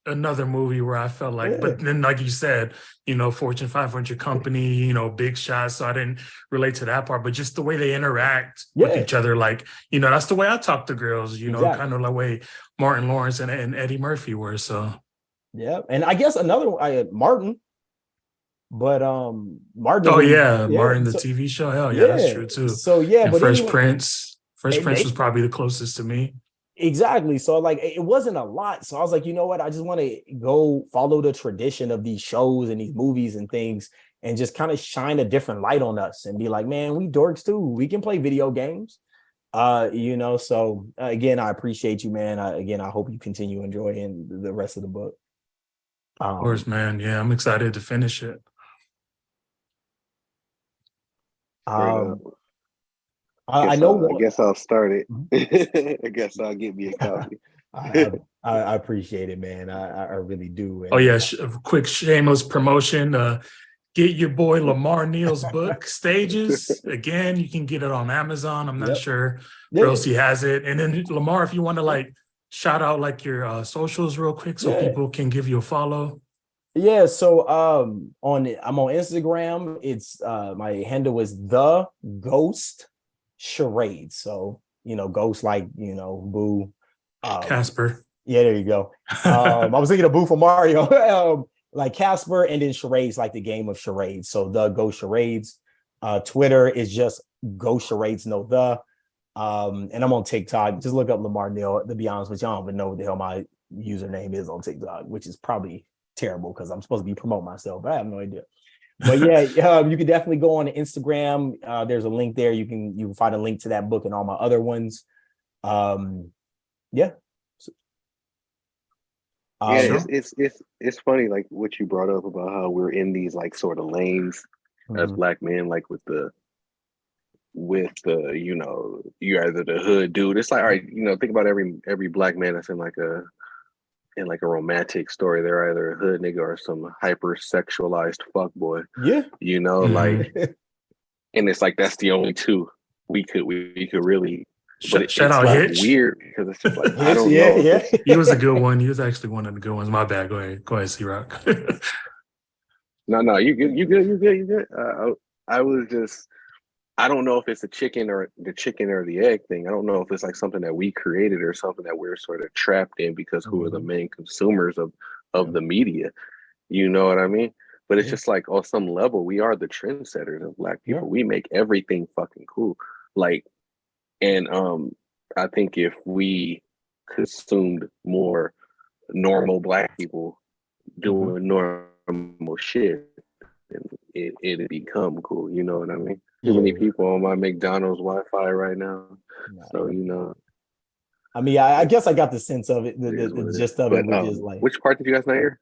another movie where I felt like, but then like you said, you know, Fortune 500 company, you know, big shots. So I didn't relate to that part, but just the way they interact with each other, like, you know, that's the way I talk to girls, you know, kind of the way Martin Lawrence and Eddie Murphy were. So yeah, and I guess another one, Martin. But Martin. Oh yeah, Martin, the TV show. Hell yeah, that's true too. So yeah, and but Fresh Prince was probably the closest to me. Exactly. So like it wasn't a lot. So I was like, you know what? I just want to go follow the tradition of these shows and these movies and things, and just kind of shine a different light on us and be like, man, we dorks too. We can play video games. You know. So again, I appreciate you, man. I hope you continue enjoying the rest of the book. Of course, man. Yeah, I'm excited to finish it. I know. I guess I'll start it. I guess I'll get me a copy. I appreciate it, man. I really do. Oh yeah, quick shameless promotion. Get your boy Lamar Neal's book, Stages. Again, you can get it on Amazon. I'm not sure where else he has it. And then Lamar, if you want to like shout out like your socials real quick so people can give you a follow. Yeah, so I'm on Instagram. It's my handle is The Ghost Charade. So, you know, ghost like, you know, Boo. Casper. Yeah, there you go. I was thinking of Boo from Mario. Like Casper, and then charades, like the game of charades. So The Ghost Charades. Twitter is just Ghost Charades, no the. And I'm on TikTok. Just look up Lamar Neal. To be honest with you, I don't even know what the hell my username is on TikTok, which is probably terrible because I'm supposed to be promoting myself, but I have no idea. But yeah, you can definitely go on to Instagram. There's a link there. You can find a link to that book and all my other ones. It's funny, like what you brought up about how we're in these like sort of lanes as Black men, like with the you know, you're either the hood dude. It's like, all right, you know, think about every Black man that's in like a romantic story. They're either a hood nigga or some hyper sexualized fuckboy. Yeah. You know, like, and it's like that's the only two we could really. But shout out Hitch. Weird because it's just like I don't know. Yeah. He was a good one. He was actually one of the good ones. My bad. Go ahead, C Rock. No, you good. I was just, I don't know if it's the chicken or the egg thing. I don't know if it's like something that we created or something that we're sort of trapped in because who are the main consumers of the media. You know what I mean? But it's just like on some level, we are the trendsetters of Black people. We make everything fucking cool. Like, and I think if we consumed more normal Black people doing normal shit, and it'd become cool. You know what I mean? Too many people on my McDonald's Wi-Fi right now, so you know. I mean, I guess I got the sense of it, the gist of it, which is like. Which part did you guys not hear?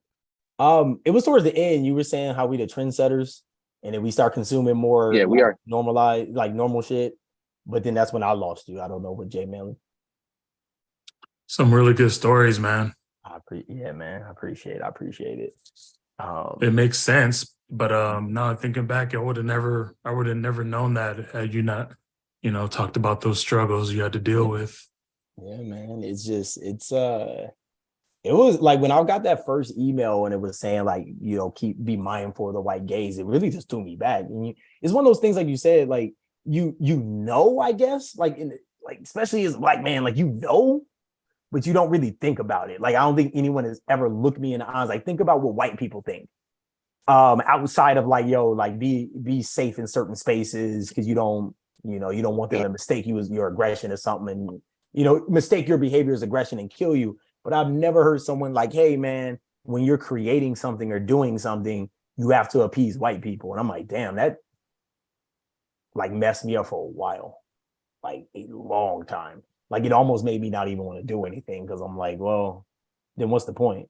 It was towards the end. You were saying how we the trendsetters, and then we start consuming more. Yeah, we are normalized, like normal shit. But then that's when I lost you. I don't know what JayMan. Some really good stories, man. Yeah, man. I appreciate it. It makes sense, but now thinking back, I would have never known that had you not, talked about those struggles you had to deal with. Yeah, man. It was like when I got that first email and it was saying like, be mindful of the white gaze. It really just threw me back. And it's one of those things, like you said, like I guess, like especially as a black man, like but you don't really think about it. Like I don't think anyone has ever looked me in the eyes. Like think about what white people think. Outside of like, be safe in certain spaces because you don't want them to mistake you as your aggression or something, and mistake your behavior as aggression and kill you. But I've never heard someone like, hey, man, when you're creating something or doing something, you have to appease white people. And I'm like, damn, that like messed me up for a while, like a long time. Like it almost made me not even want to do anything because I'm like, well, then what's the point?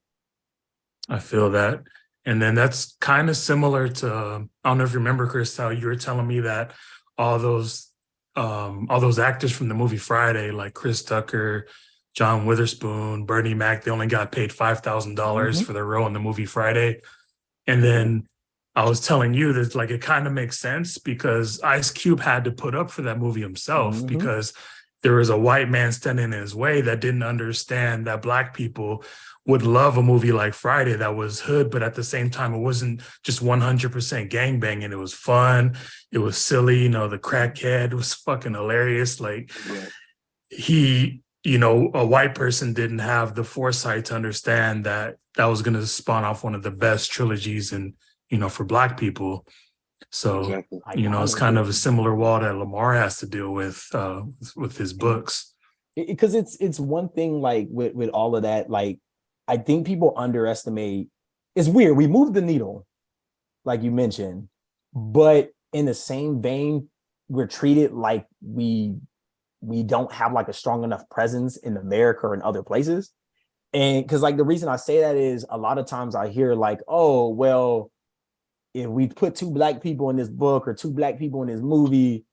I feel that. And then that's kind of similar to, I don't know if you remember, Chris, how you were telling me that all those actors from the movie Friday, like Chris Tucker, John Witherspoon, Bernie Mac, they only got paid $5,000 for their role in the movie Friday. And then I was telling you that like it kind of makes sense because Ice Cube had to put up for that movie himself because there was a white man standing in his way that didn't understand that black people would love a movie like Friday that was hood, but at the same time, it wasn't just 100% gangbanging. It was fun. It was silly. The crackhead was fucking hilarious. Like a white person didn't have the foresight to understand that was going to spawn off one of the best trilogies and, for black people. So, it's kind of a similar wall that Lamar has to deal with his books. Because it's one thing like with all of that, like, I think people underestimate. It's weird. We moved the needle, like you mentioned, but in the same vein, we're treated like we don't have like a strong enough presence in America or in other places. And because like the reason I say that is a lot of times I hear like, oh, well, if we put two black people in this book or two black people in this movie,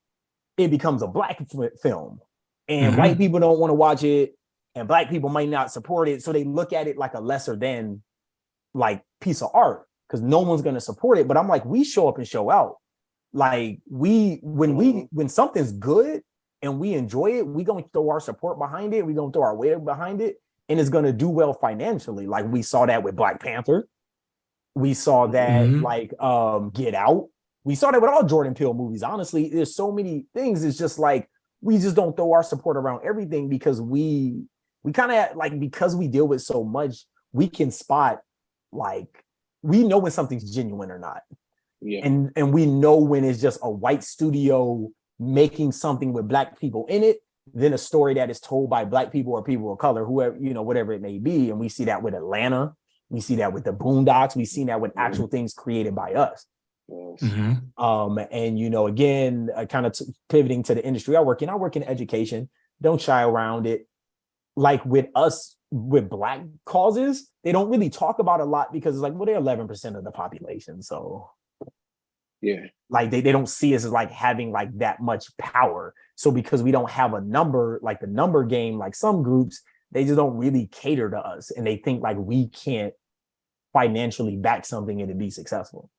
it becomes a black film. And white people don't want to watch it. And black people might not support it. So they look at it like a lesser than like piece of art because no one's going to support it. But I'm like, we show up and show out. Like when something's good and we enjoy it, we going to throw our support behind it. We going to throw our weight behind it. And it's going to do well financially. Like we saw that with Black Panther. We saw that like Get Out. We saw that with all Jordan Peele movies. Honestly, there's so many things. It's just like, we just don't throw our support around everything because we kind of like, because we deal with so much, we can spot like, we know when something's genuine or not. Yeah. And we know when it's just a white studio making something with black people in it, than a story that is told by black people or people of color, whoever, whatever it may be. And we see that with Atlanta. We see that with the Boondocks. We've seen that with actual things created by us. And, again, kind of pivoting to the industry I work in education. Don't shy around it. Like with us, with black causes, they don't really talk about a lot because it's like, well, they're 11% of the population. So yeah, like they don't see us as like having like that much power. So because we don't have a number, like the number game, like some groups, they just don't really cater to us. And they think like we can't financially back something and to be successful.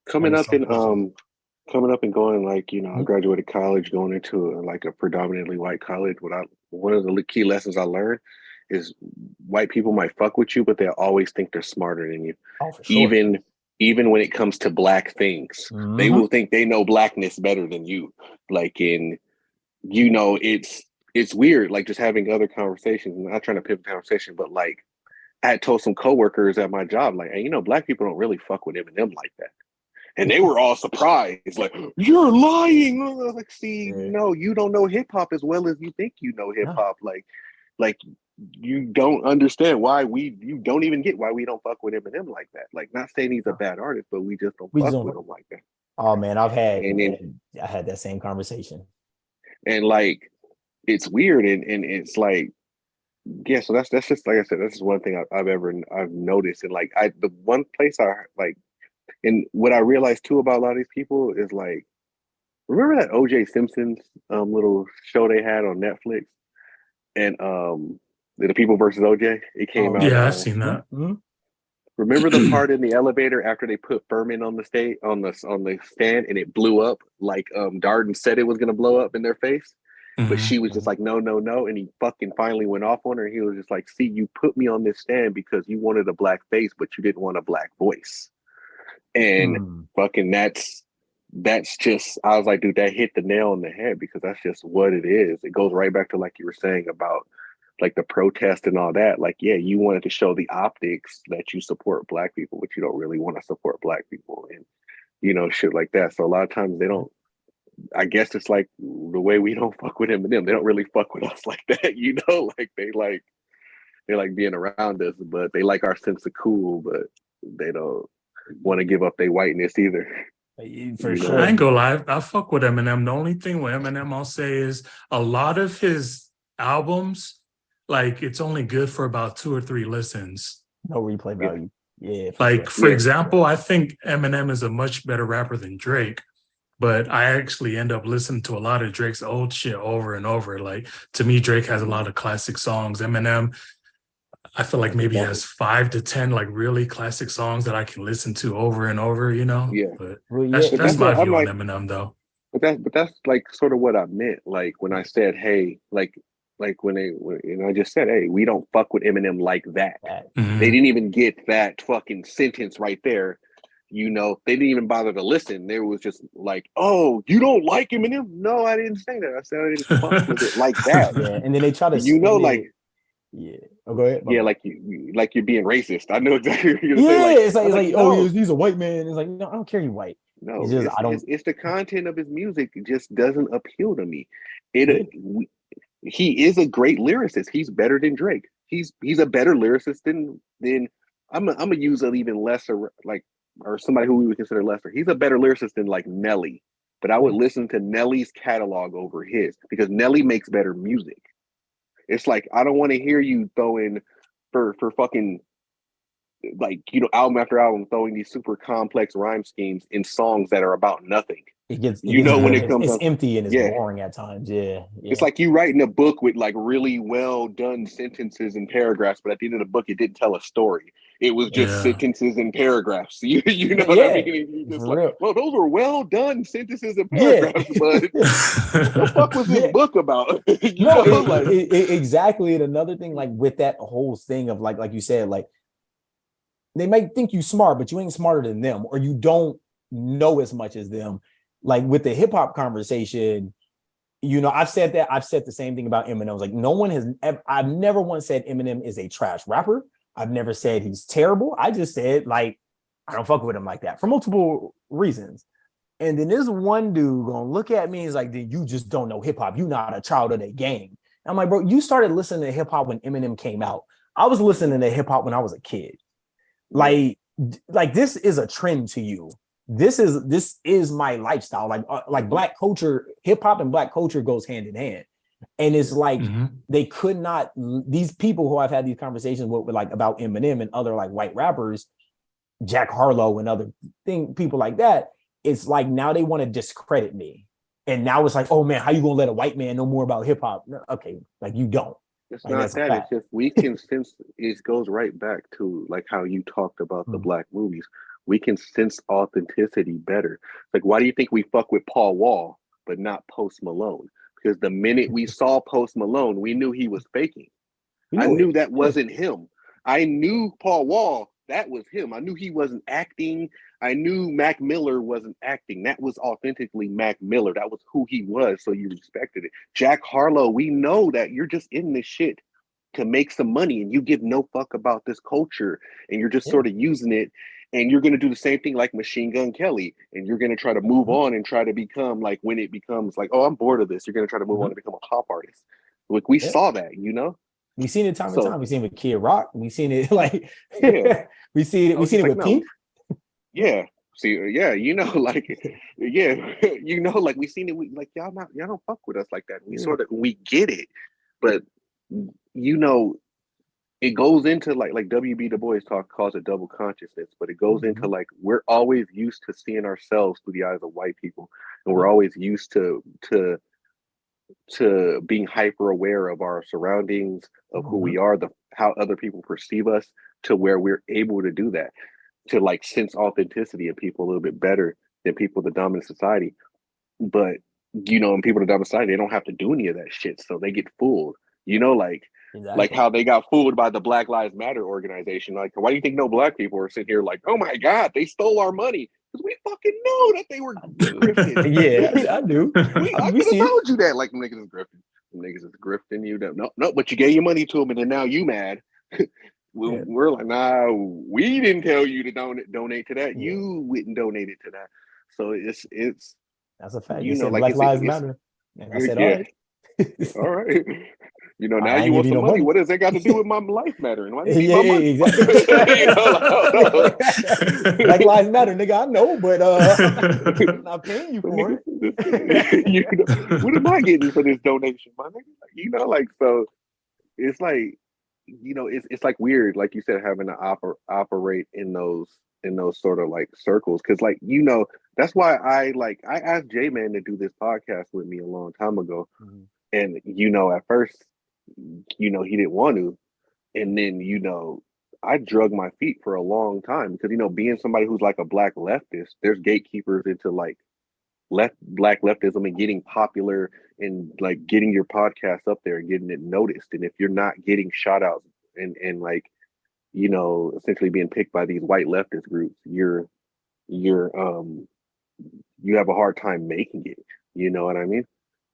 Coming up and going, like, I graduated college, going into a predominantly white college. One of the key lessons I learned is white people might fuck with you, but they always think they're smarter than you. Oh, for sure. Even when it comes to black things, they will think they know blackness better than you. Like it's weird, like just having other conversations. I'm not trying to pivot the conversation, but like I had told some coworkers at my job, like, hey, black people don't really fuck with Eminem like that. And they were all surprised, like, you're lying. Like, see, no, you don't know hip hop as well as you think you know hip hop. Like you don't understand you don't even get why we don't fuck with Eminem like that. Like, not saying he's a bad artist, but we just don't We fuck just with don't. him like that. Oh man, And then I had that same conversation. and like it's weird and it's like, yeah, so that's just like I said, that's just one thing I've noticed. And like the one place I like, and what I realized too about a lot of these people is like, remember that OJ Simpson's little show they had on Netflix, and the People versus OJ, it came Oh out. Yeah, I've seen that. Remember the part in the elevator after they put Furman on the stage on the stand and it blew up like Darden said it was gonna blow up in their face? But Mhm. she was just like, no, no, no. And he fucking finally went off on her. He was just like, see, you put me on this stand because you wanted a black face, but you didn't want a black voice. And fucking that's just, I was like, dude, that hit the nail on the head because that's just what it is. It goes right back to like you were saying about like the protest and all that. Like, yeah, you wanted to show the optics that you support black people, but you don't really want to support black people and, shit like that. So a lot of times they don't, I guess it's like the way we don't fuck with Eminem. They don't really fuck with us like that, Like they like being around us, but they like our sense of cool, but they don't want to give up their whiteness either. For I sure. ain't gonna lie, I fuck with Eminem. The only thing with Eminem I'll say is a lot of his albums, like it's only good for about 2 or 3 listens. No replay value. Yeah, for Like, sure. for example, I think Eminem is a much better rapper than Drake, but I actually end up listening to a lot of Drake's old shit over and over. Like, to me, Drake has a lot of classic songs. Eminem, I feel like maybe has 5 to 10 like really classic songs that I can listen to over and over, Yeah. But Well, that's my I'm view on like, Eminem, though. but that's like sort of what I meant. Like when I said, hey, like when I just said, hey, we don't fuck with Eminem like that. They didn't even get that fucking sentence right there. They didn't even bother to listen. They was just like, "Oh, you don't like Eminem?" No, I didn't say that. I said I didn't fuck with it like that. Yeah, and then they try to spin like, it. Yeah. Oh, go ahead. yeah, like you're being racist. I know exactly what you're gonna say. Yeah, Like, it's like no, oh, he's a white man. It's like, no, I don't care you white. It's no, just I don't. it's the content of his music just doesn't appeal to me. Yeah. He is a great lyricist. He's better than Drake. He's a better lyricist than I'm gonna use an even lesser like or somebody who we would consider lesser. He's a better lyricist than like Nelly. But I would listen to Nelly's catalog over his because Nelly makes better music. It's like I don't want to hear you throwing for fucking like album after album throwing these super complex rhyme schemes in songs that are about nothing. It gets When it comes it's up, empty and it's yeah. boring at times. Yeah. It's like you writing a book with like really well done sentences and paragraphs, but at the end of the book, it didn't tell a story. It was just sentences and paragraphs. You know what I mean? You just like, real. Well, those were well done sentences and paragraphs, but what the fuck was this book about? Exactly. And another thing, like with that whole thing of like you said, like they might think you smart, but you ain't smarter than them, or you don't know as much as them. Like with the hip hop conversation, I've said that. I've said the same thing about Eminem. Like no one has. I've never once said Eminem is a trash rapper. I've never said he's terrible. I just said like I don't fuck with him like that for multiple reasons. And then this one dude gonna look at me and is like, "Then you just don't know hip hop. You're not a child of the game." I'm like, bro, you started listening to hip hop when Eminem came out. I was listening to hip hop when I was a kid. Like this is a trend to you. This is my lifestyle. Like black culture, hip hop and black culture goes hand in hand. And it's like they could not, these people who I've had these conversations with like about Eminem and other like white rappers, Jack Harlow and other people like that, it's like now they want to discredit me. And now it's like, oh man, how you gonna let a white man know more about hip hop? Okay, like you don't. It's not that. It's just we can sense. It goes right back to like how you talked about the black movies. We can sense authenticity better. Like, why do you think we fuck with Paul Wall but not Post Malone? Because the minute we saw Post Malone, we knew he was faking. I knew that wasn't him. I knew Paul Wall, that was him. I knew he wasn't acting. I knew Mac Miller wasn't acting. That was authentically Mac Miller. That was who he was, so you respected it. Jack Harlow, we know that you're just in this shit to make some money and you give no fuck about this culture and you're just sort of using it and you're going to do the same thing like Machine Gun Kelly and you're going to try to move on and try to become like when it becomes like, oh, I'm bored of this, you're going to try to move on and become a pop artist. Like we saw that, We seen it time and So time. We seen it with Kid Rock. We seen it like yeah, we seen it. I We was seen just it like, with no, Pink. yeah. See, yeah, like, yeah, like we seen it. Like y'all don't fuck with us like that. We sort of we get it, but you know, it goes into like WB Du Bois calls it double consciousness, but it goes into like we're always used to seeing ourselves through the eyes of white people, and we're always used to being hyper aware of our surroundings, of who we are, the how other people perceive us, to where we're able to do that, to like sense authenticity in people a little bit better than people in the dominant society. But in people in the dominant society, they don't have to do any of that shit, so they get fooled. Like Exactly. how they got fooled by the Black Lives Matter organization. Like, why do you think no black people are sitting here like, oh my God, they stole our money? Because we fucking know that they were grifted. Yeah, I do. I We could have see it. told you that. Like, them niggas is grifting. Them niggas is grifting you. No, but you gave your money to them, and then now you mad. Yeah. We're like, nah, we didn't tell you to donate to that. Yeah. You wouldn't donate it to that. So it's That's a fact. They said like Black Lives Matter. And I said, all yeah, right. all right. Now I ain't you give want you some no money. money. What does that got to do with my life mattering? Why do you need Yeah, my money? exactly. Black Lives Matter, nigga. I know, but I'm not paying you for it. What am I getting for this donation, my nigga? Like so. It's like it's like weird, like you said, having to operate in those sort of like circles, because like that's why I asked JayMan to do this podcast with me a long time ago, and at first he didn't want to, and then I drug my feet for a long time, because being somebody who's like a black leftist, there's gatekeepers into like black leftism and getting popular and like getting your podcast up there and getting it noticed. And if you're not getting shout outs and like essentially being picked by these white leftist groups, you're you have a hard time making it. You know what I mean?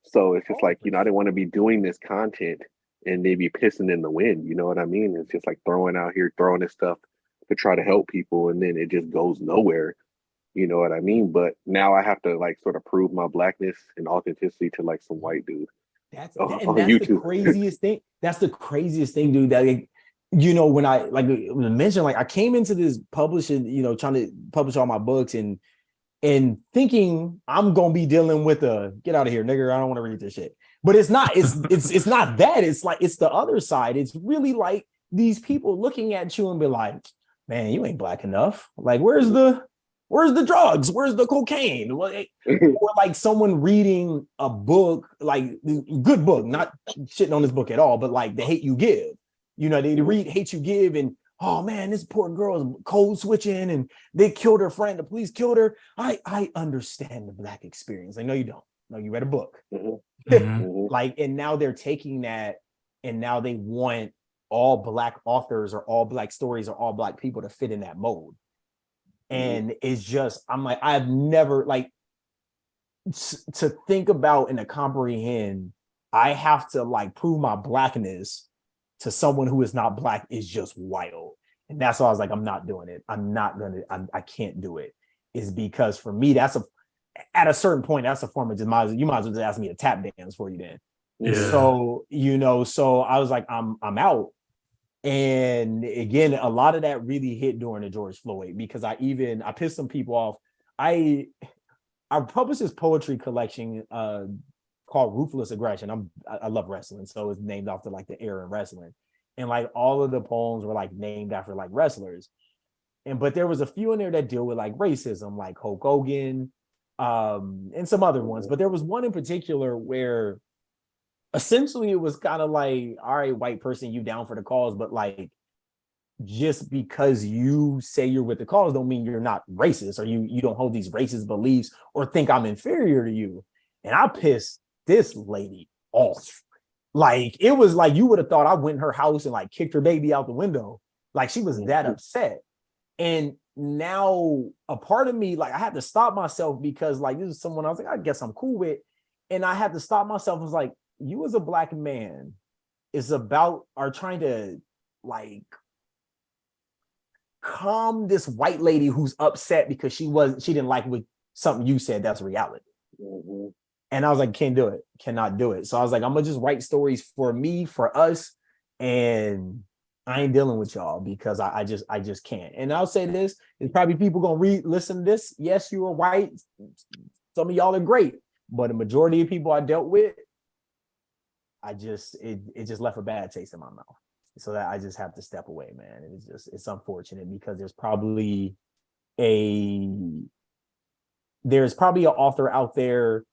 So it's just like, I didn't want to be doing this content and they be pissing in the wind. You know what I mean? It's just like throwing this stuff to try to help people, and then it just goes nowhere. You know what I mean? But now I have to like sort of prove my blackness and authenticity to like some white dude on That's the YouTube. craziest thing. That's the craziest thing, dude. That when I like mentioned, like I came into this publishing, trying to publish all my books and thinking I'm gonna be dealing with a get out of here, nigga. I don't want to read this shit. But it's not. It's not that. It's like it's the other side. It's really like these people looking at you and be like, man, you ain't black enough. Like, where's the drugs? Where's the cocaine? Or like someone reading a book, like good book, not shitting on this book at all, but like The Hate U Give. They read Hate U Give and, oh man, this poor girl is code switching and they killed her friend. The police killed her. I understand the black experience. I know you don't. No, you read a book. Like, and now they're taking that and now they want all black authors or all black stories or all black people to fit in that mold. And it's just, I'm like, I've never like to think about and to comprehend, I have to like prove my blackness to someone who is not black is just wild. And that's why I was like, I'm not doing it. I can't do it. Is because for me, at a certain point, that's a form of you might as well just ask me to tap dance for you then. Yeah. So, so I was like, I'm out. And again, a lot of that really hit during the George Floyd, because I pissed some people off. I published this poetry collection called Ruthless Aggression. I love wrestling, so it's named after like the era in wrestling, and like all of the poems were like named after like wrestlers, but there was a few in there that deal with like racism, like Hulk Hogan, and some other ones. But there was one in particular where essentially it was kind of like, all right, white person, you down for the cause, but like just because you say you're with the cause don't mean you're not racist, or you don't hold these racist beliefs or think I'm inferior to you. And I pissed this lady off. Like, it was like you would have thought I went in her house and like kicked her baby out the window. Like, she was that upset. And now a part of me, like, I had to stop myself, because like this is someone I was like, I guess I'm cool with. And I had to stop myself. I was like, you as a black man are trying to like calm this white lady who's upset because she didn't like what something you said. That's reality. And I was like, cannot do it. So I was like, I'm gonna just write stories for me, for us, and I ain't dealing with y'all because I just can't. And I'll say this: there's probably people gonna listen to this. Yes, you are white. Some of y'all are great, but the majority of people I dealt with, it just left a bad taste in my mouth. So that I just have to step away, man. It's unfortunate because there's probably an author out there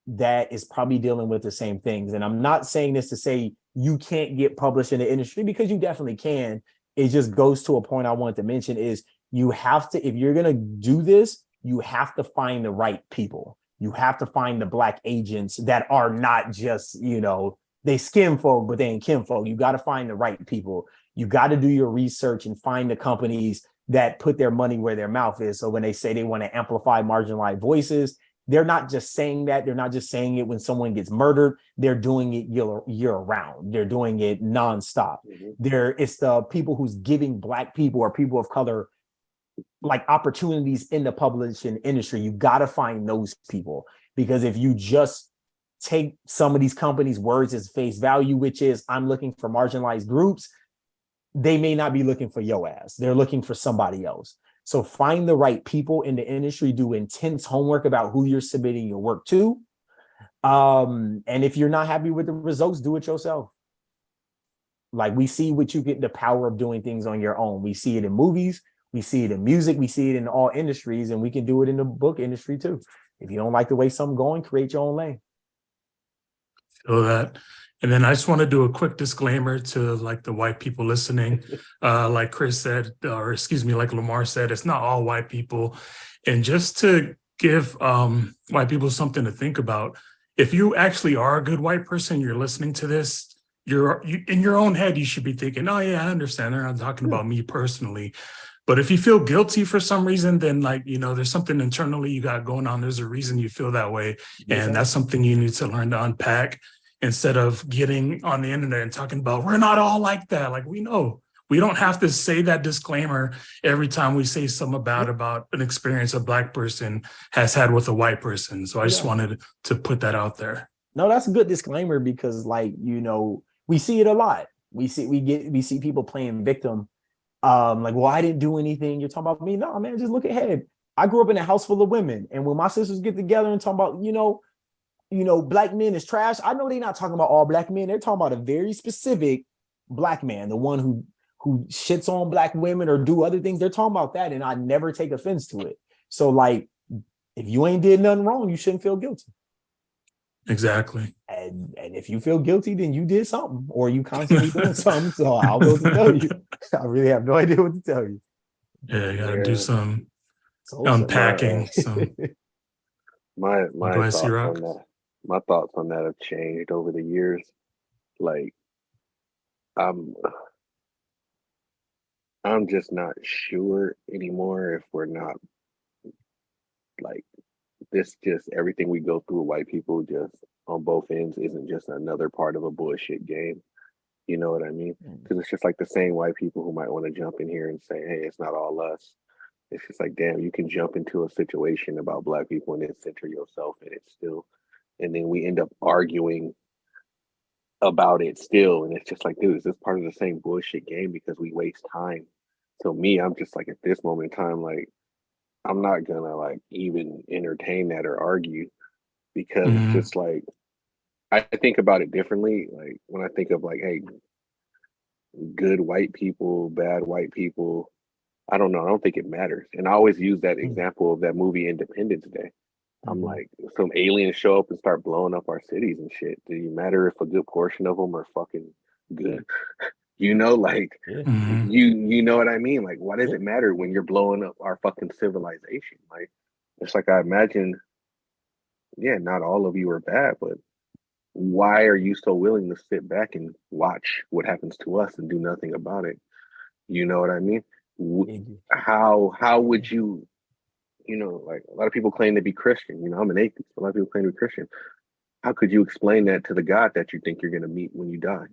that is probably dealing with the same things. And I'm not saying this to say you can't get published in the industry, because you definitely can. It just goes to a point I wanted to mention is you have to, if you're going to do this, you have to find the right people. You have to find the Black agents that are not just, they skin folk, but they ain't kinfolk. You got to find the right people. You got to do your research and find the companies that put their money where their mouth is. So when they say they want to amplify marginalized voices, they're not just saying that. They're not just saying it when someone gets murdered. They're doing it year round. They're doing it nonstop. It's the people who's giving Black people or people of color like opportunities in the publishing industry. You got to find those people, because if you just take some of these companies' words as face value, which is I'm looking for marginalized groups, they may not be looking for your ass. They're looking for somebody else. So find the right people in the industry, do intense homework about who you're submitting your work to. And if you're not happy with the results, do it yourself. Like we see what you get, the power of doing things on your own. We see it in movies, we see it in music, we see it in all industries, and we can do it in the book industry too. If you don't like the way something's going, create your own lane. So that. And then I just want to do a quick disclaimer to like the white people listening. Like Chris said, or excuse me, like Lamar said, it's not all white people. And just to give white people something to think about, if you actually are a good white person, you're listening to this, you in your own head, you should be thinking, oh yeah, I understand. They're not talking about me personally. But if you feel guilty for some reason, then there's something internally you got going on. There's a reason you feel that way. And that's something you need to learn to unpack, instead of getting on the internet and talking about, we're not all like that. Like, we know we don't have to say that disclaimer every time we say something about an experience a Black person has had with a white person. So I just wanted to put that out there. No, that's a good disclaimer, because we see it a lot. We see people playing victim. Like, well, I didn't do anything. You're talking about me. No, man, just look ahead. I grew up in a house full of women. And when my sisters get together and talk about, Black men is trash, I know they're not talking about all Black men. They're talking about a very specific Black man, the one who shits on Black women or do other things. They're talking about that, and I never take offense to it. So, like, if you ain't did nothing wrong, you shouldn't feel guilty. Exactly. And if you feel guilty, then you did something, or you constantly doing something. So I'll go to tell you. I really have no idea what to tell you. Yeah, you gotta do some unpacking. My thoughts C Rock. on that. My thoughts on that have changed over the years. Like, I'm just not sure anymore if we're not, like, this just everything we go through with white people just on both ends isn't just another part of a bullshit game. You know what I mean? Because it's just like the same white people who might want to jump in here and say, hey, it's not all us. It's just like, damn, you can jump into a situation about Black people and then center yourself in it still. And then we end up arguing about it still. And it's just like, dude, is this part of the same bullshit game? Because we waste time. So me, I'm just like, at this moment in time, like, I'm not gonna like even entertain that or argue, because it's just like, I think about it differently. Like, when I think of like, hey, good white people, bad white people, I don't know. I don't think it matters. And I always use that example of that movie Independence Day. I'm like, some aliens show up and start blowing up our cities and shit. Do you matter if a good portion of them are fucking good? Like, you know what I mean? Like, why does it matter when you're blowing up our fucking civilization? Like, it's like, I imagine, not all of you are bad, but why are you so willing to sit back and watch what happens to us and do nothing about it? You know what I mean? How would you, like, a lot of people claim to be Christian. I'm an atheist. A lot of people claim to be Christian. How could you explain that to the God that you think you're going to meet when you die?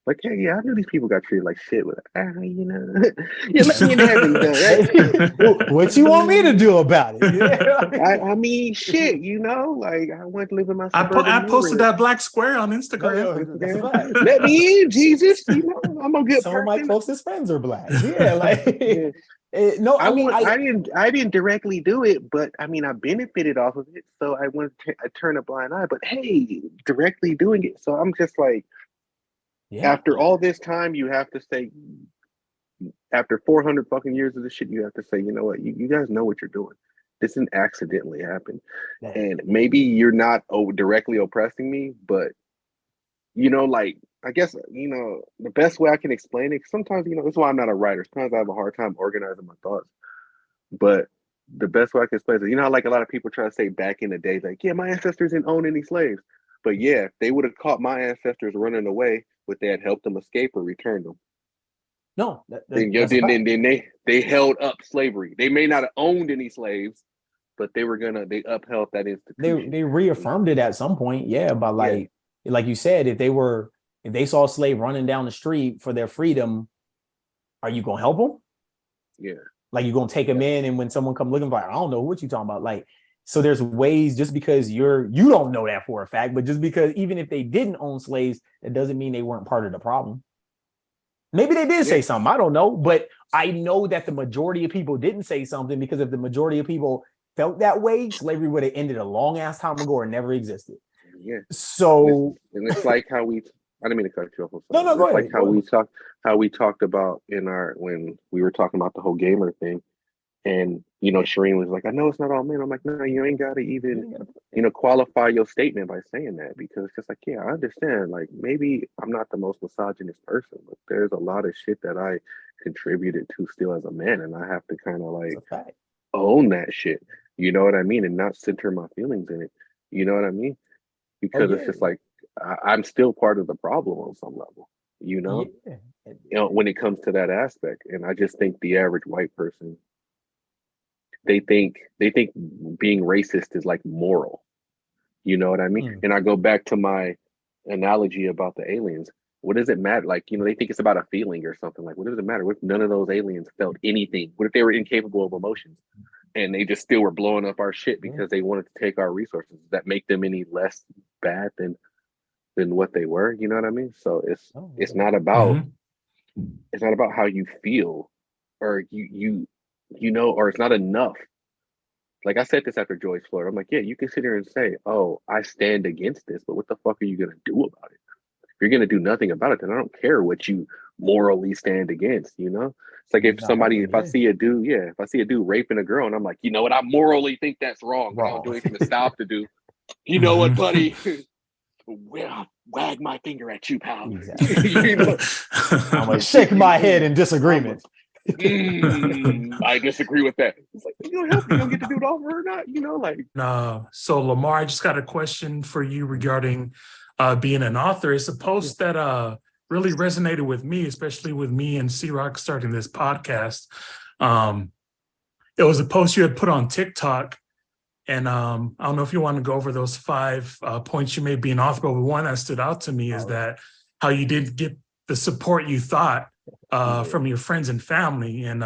Like, hey, yeah, I knew these people got treated like shit. With, you know, yeah, let me in heaven, though, right? What you want me to do about it? Yeah. I mean, shit, you know, like I went to live in my I suburban posted neighborhood. that black square on No, Instagram. yo, that's a fact. Let me in, Jesus. You know, I'm a good Some of my person. closest friends are black. Yeah, like Yeah. no, I mean, I didn't directly do it, but I mean, I benefited off of it, so I went to I turn a blind eye. But hey, directly doing it, so I'm just like, yeah, after all this time, you have to say, after 400 fucking years of this shit, you have to say, you know what, you guys know what you're doing. This didn't accidentally happen, and maybe you're not directly oppressing me, but you know, like I guess you know the best way I can explain it. Sometimes you know that's why I'm not a writer. Sometimes I have a hard time organizing my thoughts. But the best way I can explain it, you know, how, like a lot of people try to say back in the day, like, yeah, my ancestors didn't own any slaves. But yeah, if they would have caught my ancestors running away, would they had helped them escape or returned them? no, Then, that's a fact. then they held up slavery. They may not have owned any slaves, but they upheld that institution. They reaffirmed it at some point, yeah, but Yeah, like you said, if they saw a slave running down the street for their freedom, are you gonna help them? yeah, Like you're gonna take them in, and when someone come looking, like I don't know what you talking about. Like, so there's ways. Just because you don't know that for a fact, but just because even if they didn't own slaves, that doesn't mean they weren't part of the problem. Maybe they did say something. I don't know, but I know that the majority of people didn't say something, because if the majority of people felt that way, slavery would have ended a long ass time ago or never existed. yeah. So, And it's like how we. I didn't mean to cut you off. no, It's go like ahead. how we talked about in our when we were talking about the whole gamer thing. And you know, Shireen was like, "I know it's not all men." I'm like, "No, you ain't got to even, you know, qualify your statement by saying that, because it's just like, yeah, I understand. Like, maybe I'm not the most misogynist person, but there's a lot of shit that I contributed to still as a man, and I have to kind of like own that shit. You know what I mean, and not center my feelings in it. You know what I mean? Because it's just like I'm still part of the problem on some level. You know, when it comes to that aspect, and I just think the average white person, they think being racist is like moral. You know what I mean? And I go back to my analogy about the aliens. What does it matter? Like, you know, they think it's about a feeling or something. Like, what does it matter? What if none of those aliens felt anything? What if they were incapable of emotions and they just still were blowing up our shit because they wanted to take our resources? Does that make them any less bad than what they were? You know what I mean? So it's not about it's not about how you feel, or you know, or it's not enough. Like I said this after George Floyd. I'm like, yeah, you can sit here and say, oh, I stand against this, but what the fuck are you gonna do about it? If you're gonna do nothing about it, then I don't care what you morally stand against, you know? It's like if I see a dude, if I see a dude raping a girl and I'm like, you know what, I morally think that's wrong, but I don't do anything to stop the dude. You know what, buddy? Well, wag my finger at you, pal. Exactly. You know? I'm gonna shake my head in disagreement. I disagree with that. It's like, you don't help. You don't get to do it over or not. You know, like. No. So Lamar, I just got a question for you regarding being an author. It's a post that really resonated with me, especially with me and C Rock starting this podcast. It was a post you had put on TikTok. And I don't know if you want to go over those 5 points you made being author, but one that stood out to me is that how you didn't get the support you thought from your friends and family. And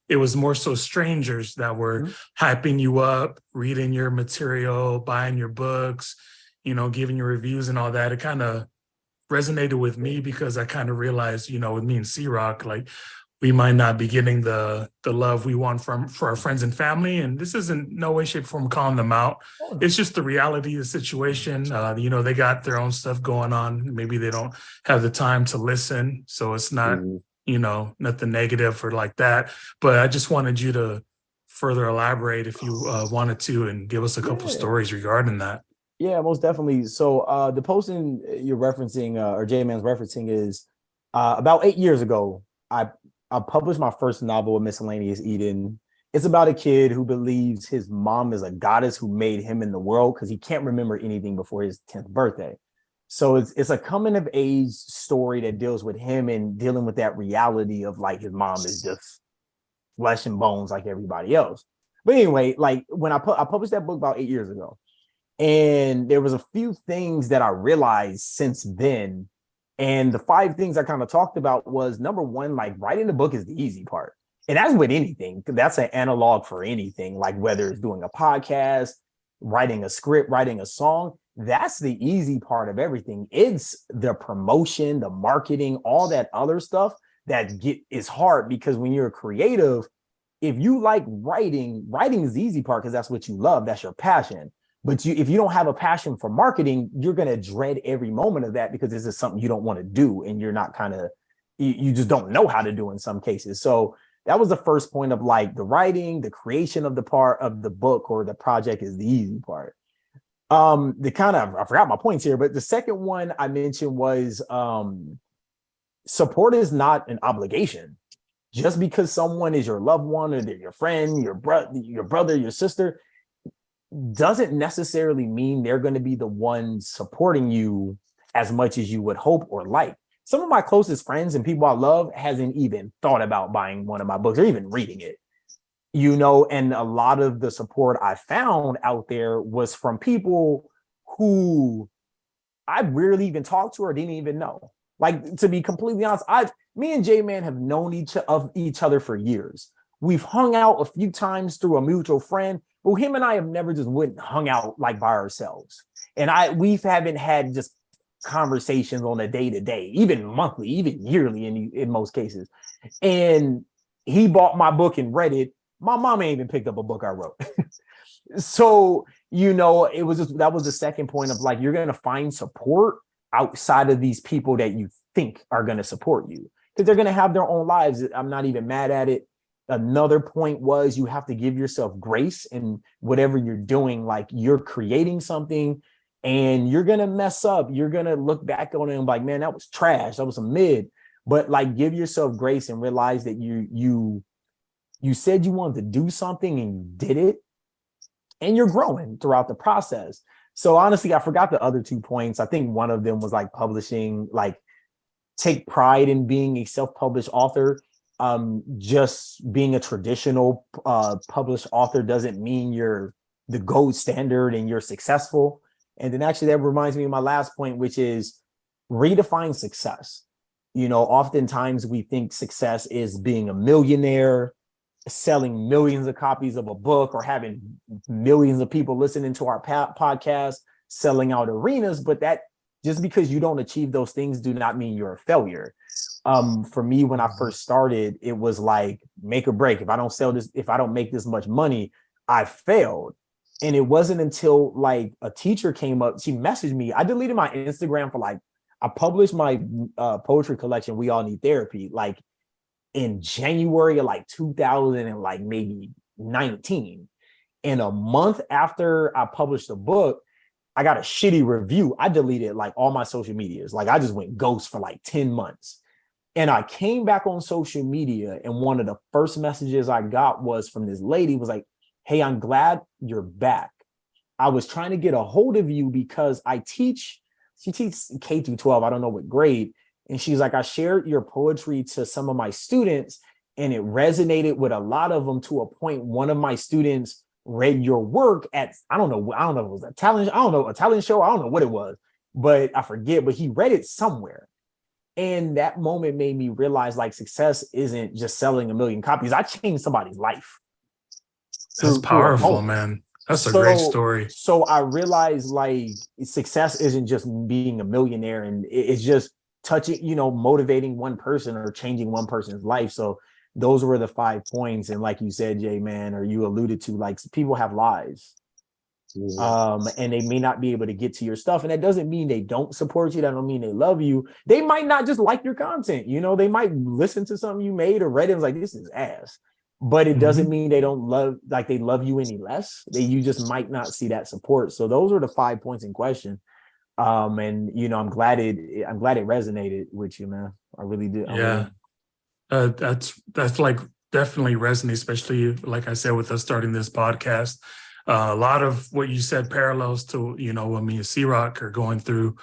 it was more so strangers that were hyping you up, reading your material, buying your books, you know, giving you reviews and all that. It kind of resonated with me because I kind of realized, you know, with me and C Rock, like, we might not be getting the love we want for our friends and family. And this isn't no way, shape, or form calling them out. It's just the reality of the situation. You know, they got their own stuff going on. Maybe they don't have the time to listen. So it's not, you know, nothing negative or like that. But I just wanted you to further elaborate if you wanted to and give us a couple stories regarding that. Yeah, most definitely. So the posting you're referencing or JayMan's referencing is about 8 years ago. I published my first novel, Miscellaneous Eden. It's about a kid who believes his mom is a goddess who made him in the world because he can't remember anything before his 10th birthday. So it's a coming of age story that deals with him and dealing with that reality of like his mom is just flesh and bones like everybody else. But anyway, like when I published that book about 8 years ago, and there was a few things that I realized since then. And the 5 things I kind of talked about was, number one, like writing the book is the easy part. And that's with anything. That's an analog for anything, like whether it's doing a podcast, writing a script, writing a song. That's the easy part of everything. It's the promotion, the marketing, all that other stuff that is hard, because when you're a creative, if you like writing, writing is the easy part because that's what you love. That's your passion. But if you don't have a passion for marketing, you're going to dread every moment of that, because this is something you don't want to do. And you're not you just don't know how to do in some cases. So that was the first point of like the writing, the creation of the part of the book or the project is the easy part. I forgot my points here, but the second one I mentioned was support is not an obligation. Just because someone is your loved one or they're your friend, your brother, your sister, doesn't necessarily mean they're going to be the ones supporting you as much as you would hope or like. Some of my closest friends and people I love hasn't even thought about buying one of my books or even reading it. And a lot of the support I found out there was from people who I rarely even talked to or didn't even know. Like, to be completely honest, me and JayMan have known each other for years. We've hung out a few times through a mutual friend, but him and I have never just went and hung out like by ourselves. And we haven't had just conversations on a day-to-day, even monthly, even yearly in most cases. And he bought my book and read it. My mom ain't even picked up a book I wrote. So, that was the second point of like, you're going to find support outside of these people that you think are going to support you, because they're going to have their own lives. I'm not even mad at it. Another point was, you have to give yourself grace in whatever you're doing. Like, you're creating something and you're going to mess up. You're going to look back on it and be like, man, that was trash. That was a mid. But like, give yourself grace and realize that you said you wanted to do something and you did it, and you're growing throughout the process. So honestly, I forgot the other 2 points. I think one of them was like publishing, like take pride in being a self-published author. Just being a traditional published author doesn't mean you're the gold standard and you're successful. And then actually that reminds me of my last point, which is redefine success. Oftentimes we think success is being a millionaire, selling millions of copies of a book, or having millions of people listening to our podcast, selling out arenas. But that, just because you don't achieve those things, do not mean you're a failure. For me, when I first started, it was like make or break. If I don't make this much money, I failed. And it wasn't until like a teacher came up, she messaged me. I deleted my Instagram I published my poetry collection, We All Need Therapy, like in January of like 2000 and like maybe 19. And a month after I published the book, I got a shitty review. I deleted like all my social medias. Like, I just went ghost for like 10 months. And I came back on social media, and one of the first messages I got was from this lady, was like, hey, I'm glad you're back. I was trying to get a hold of you because she teaches K through 12. I don't know what grade. And she's like, I shared your poetry to some of my students, and it resonated with a lot of them, to a point one of my students read your work at, I don't know if it was a talent show. I don't know what it was, but I forget, but he read it somewhere. And that moment made me realize, like, success isn't just selling 1 million copies. I changed somebody's life. That's powerful, man. That's a great story. So I realized, like, success isn't just being a millionaire, and it's just touching, motivating one person or changing one person's life. So those were the 5 points. And like you said, JayMan, or you alluded to, like, people have lives. And they may not be able to get to your stuff. And that doesn't mean they don't support you. That don't mean they love you. They might not just like your content. They might listen to something you made or read it and was like, this is ass. But it doesn't mean they don't they love you any less. You just might not see that support. So those are the 5 points in question. And I'm glad it resonated with you, man. I really did. Yeah. That's like definitely resonates, especially like I said, with us starting this podcast. A lot of what you said parallels to, what me and C Rock are going through.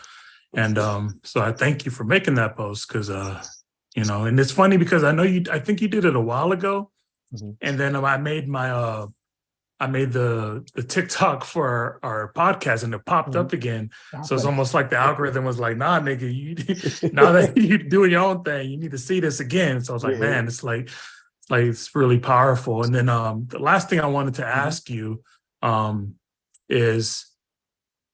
And so I thank you for making that post, because, and it's funny because I think you did it a while ago. And then I made my I made the TikTok for our podcast and it popped up again. So it's almost like the algorithm was like, nah, nigga, you now that you're doing your own thing, you need to see this again. So I was like, man, it's really powerful. And then the last thing I wanted to ask you is,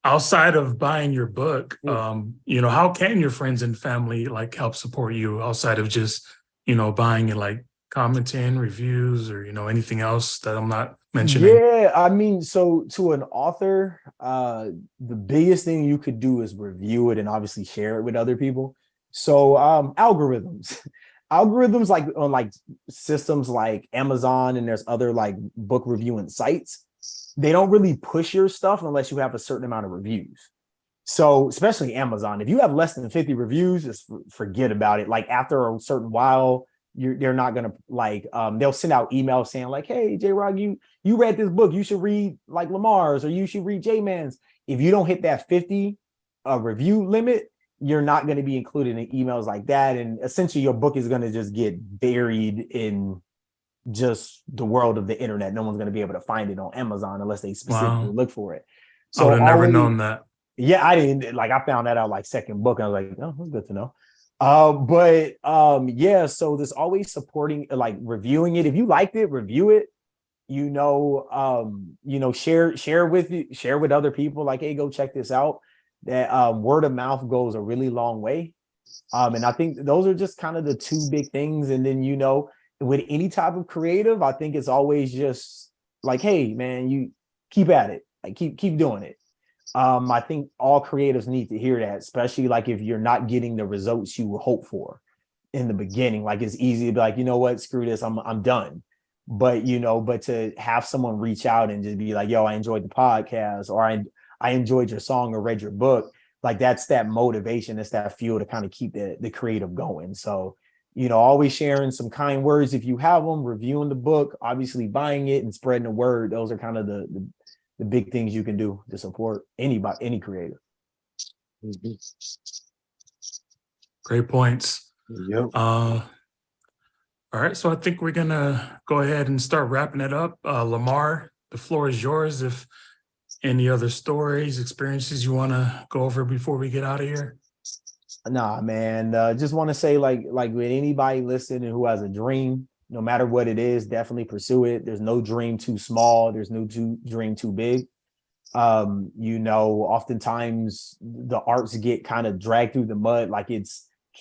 outside of buying your book, how can your friends and family like help support you outside of just, buying it, like commenting, reviews, or, anything else that I'm not mentioning? Yeah, I mean, so to an author, the biggest thing you could do is review it and obviously share it with other people. So algorithms like on like systems like Amazon, and there's other like book reviewing sites, they don't really push your stuff unless you have a certain amount of reviews. So especially Amazon, if you have less than 50 reviews, just forget about it. Like after a certain while, they're not gonna like they'll send out emails saying like, hey, J Rock, you read this book, you should read like Lamar's, or you should read JayMan's. If you don't hit that 50 review limit, you're not going to be included in emails like that. And essentially your book is going to just get buried in just the world of the internet. No one's going to be able to find it on Amazon unless they specifically look for it. So I would have never known that. Yeah, I didn't. Like, I found that out like second book. I was like, oh, that's good to know. Yeah, so there's always supporting, like reviewing it. If you liked it, review it. Share with other people, like, hey, go check this out. That word of mouth goes a really long way. And I think those are just kind of the two big things. And then, with any type of creative, I think it's always just like, hey, man, you keep at it, like keep doing it. I think all creatives need to hear that, especially like if you're not getting the results you hope for in the beginning. Like, it's easy to be like, you know what, screw this, I'm done. But to have someone reach out and just be like, yo, I enjoyed the podcast, or I enjoyed your song or read your book, like that's that motivation, it's that fuel to kind of keep the creative going. So, always sharing some kind words if you have them, reviewing the book, obviously buying it, and spreading the word. Those are kind of the big things you can do to support any creator. Great points. Yep. All right, so I think we're gonna go ahead and start wrapping it up. Lamar, the floor is yours. If any other stories, experiences you want to go over before we get out of here? Nah, man. Just want to say, like with anybody listening who has a dream, no matter what it is, definitely pursue it. There's no dream too small. There's no dream too big. Oftentimes the arts get kind of dragged through the mud. Like,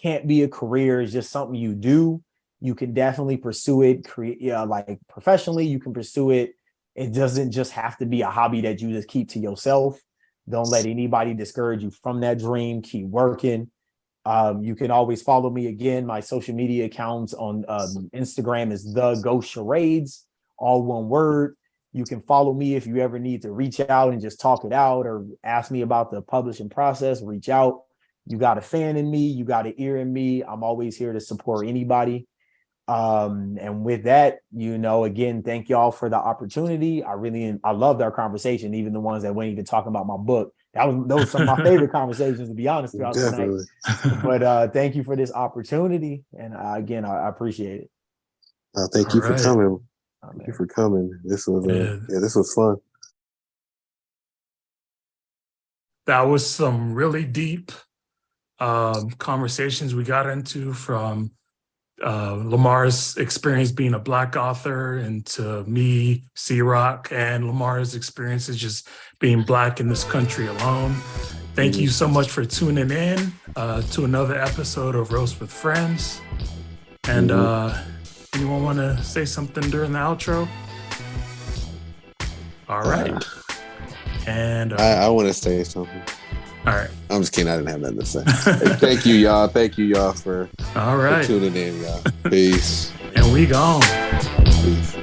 can't be a career. It's just something you do. You can definitely pursue it. Like professionally, you can pursue it. It doesn't just have to be a hobby that you just keep to yourself. Don't let anybody discourage you from that dream. Keep working. You can always follow me again. My social media accounts on Instagram is The Ghost Charades, all one word. You can follow me if you ever need to reach out and just talk it out, or ask me about the publishing process. Reach out. You got a fan in me. You got an ear in me. I'm always here to support anybody. And with that, again, thank y'all for the opportunity. I loved our conversation, even the ones that weren't even talking about my book. Those some of my favorite conversations, to be honest, throughout the night. But thank you for this opportunity, and again, I appreciate it. Thank you for coming. Thank you for coming. This was this was fun. That was some really deep conversations we got into, from Lamar's experience being a Black author, and to me, C Rock, and Lamar's experiences just being Black in this country alone. Thank you so much for tuning in to another episode of Roast with Friends. And anyone want to say something during the outro? All right. And I want to say something. All right. I'm just kidding. I didn't have nothing to say. Thank you, y'all. Thank you, y'all, for all right, tuning in, y'all. Peace. And we gone. Peace.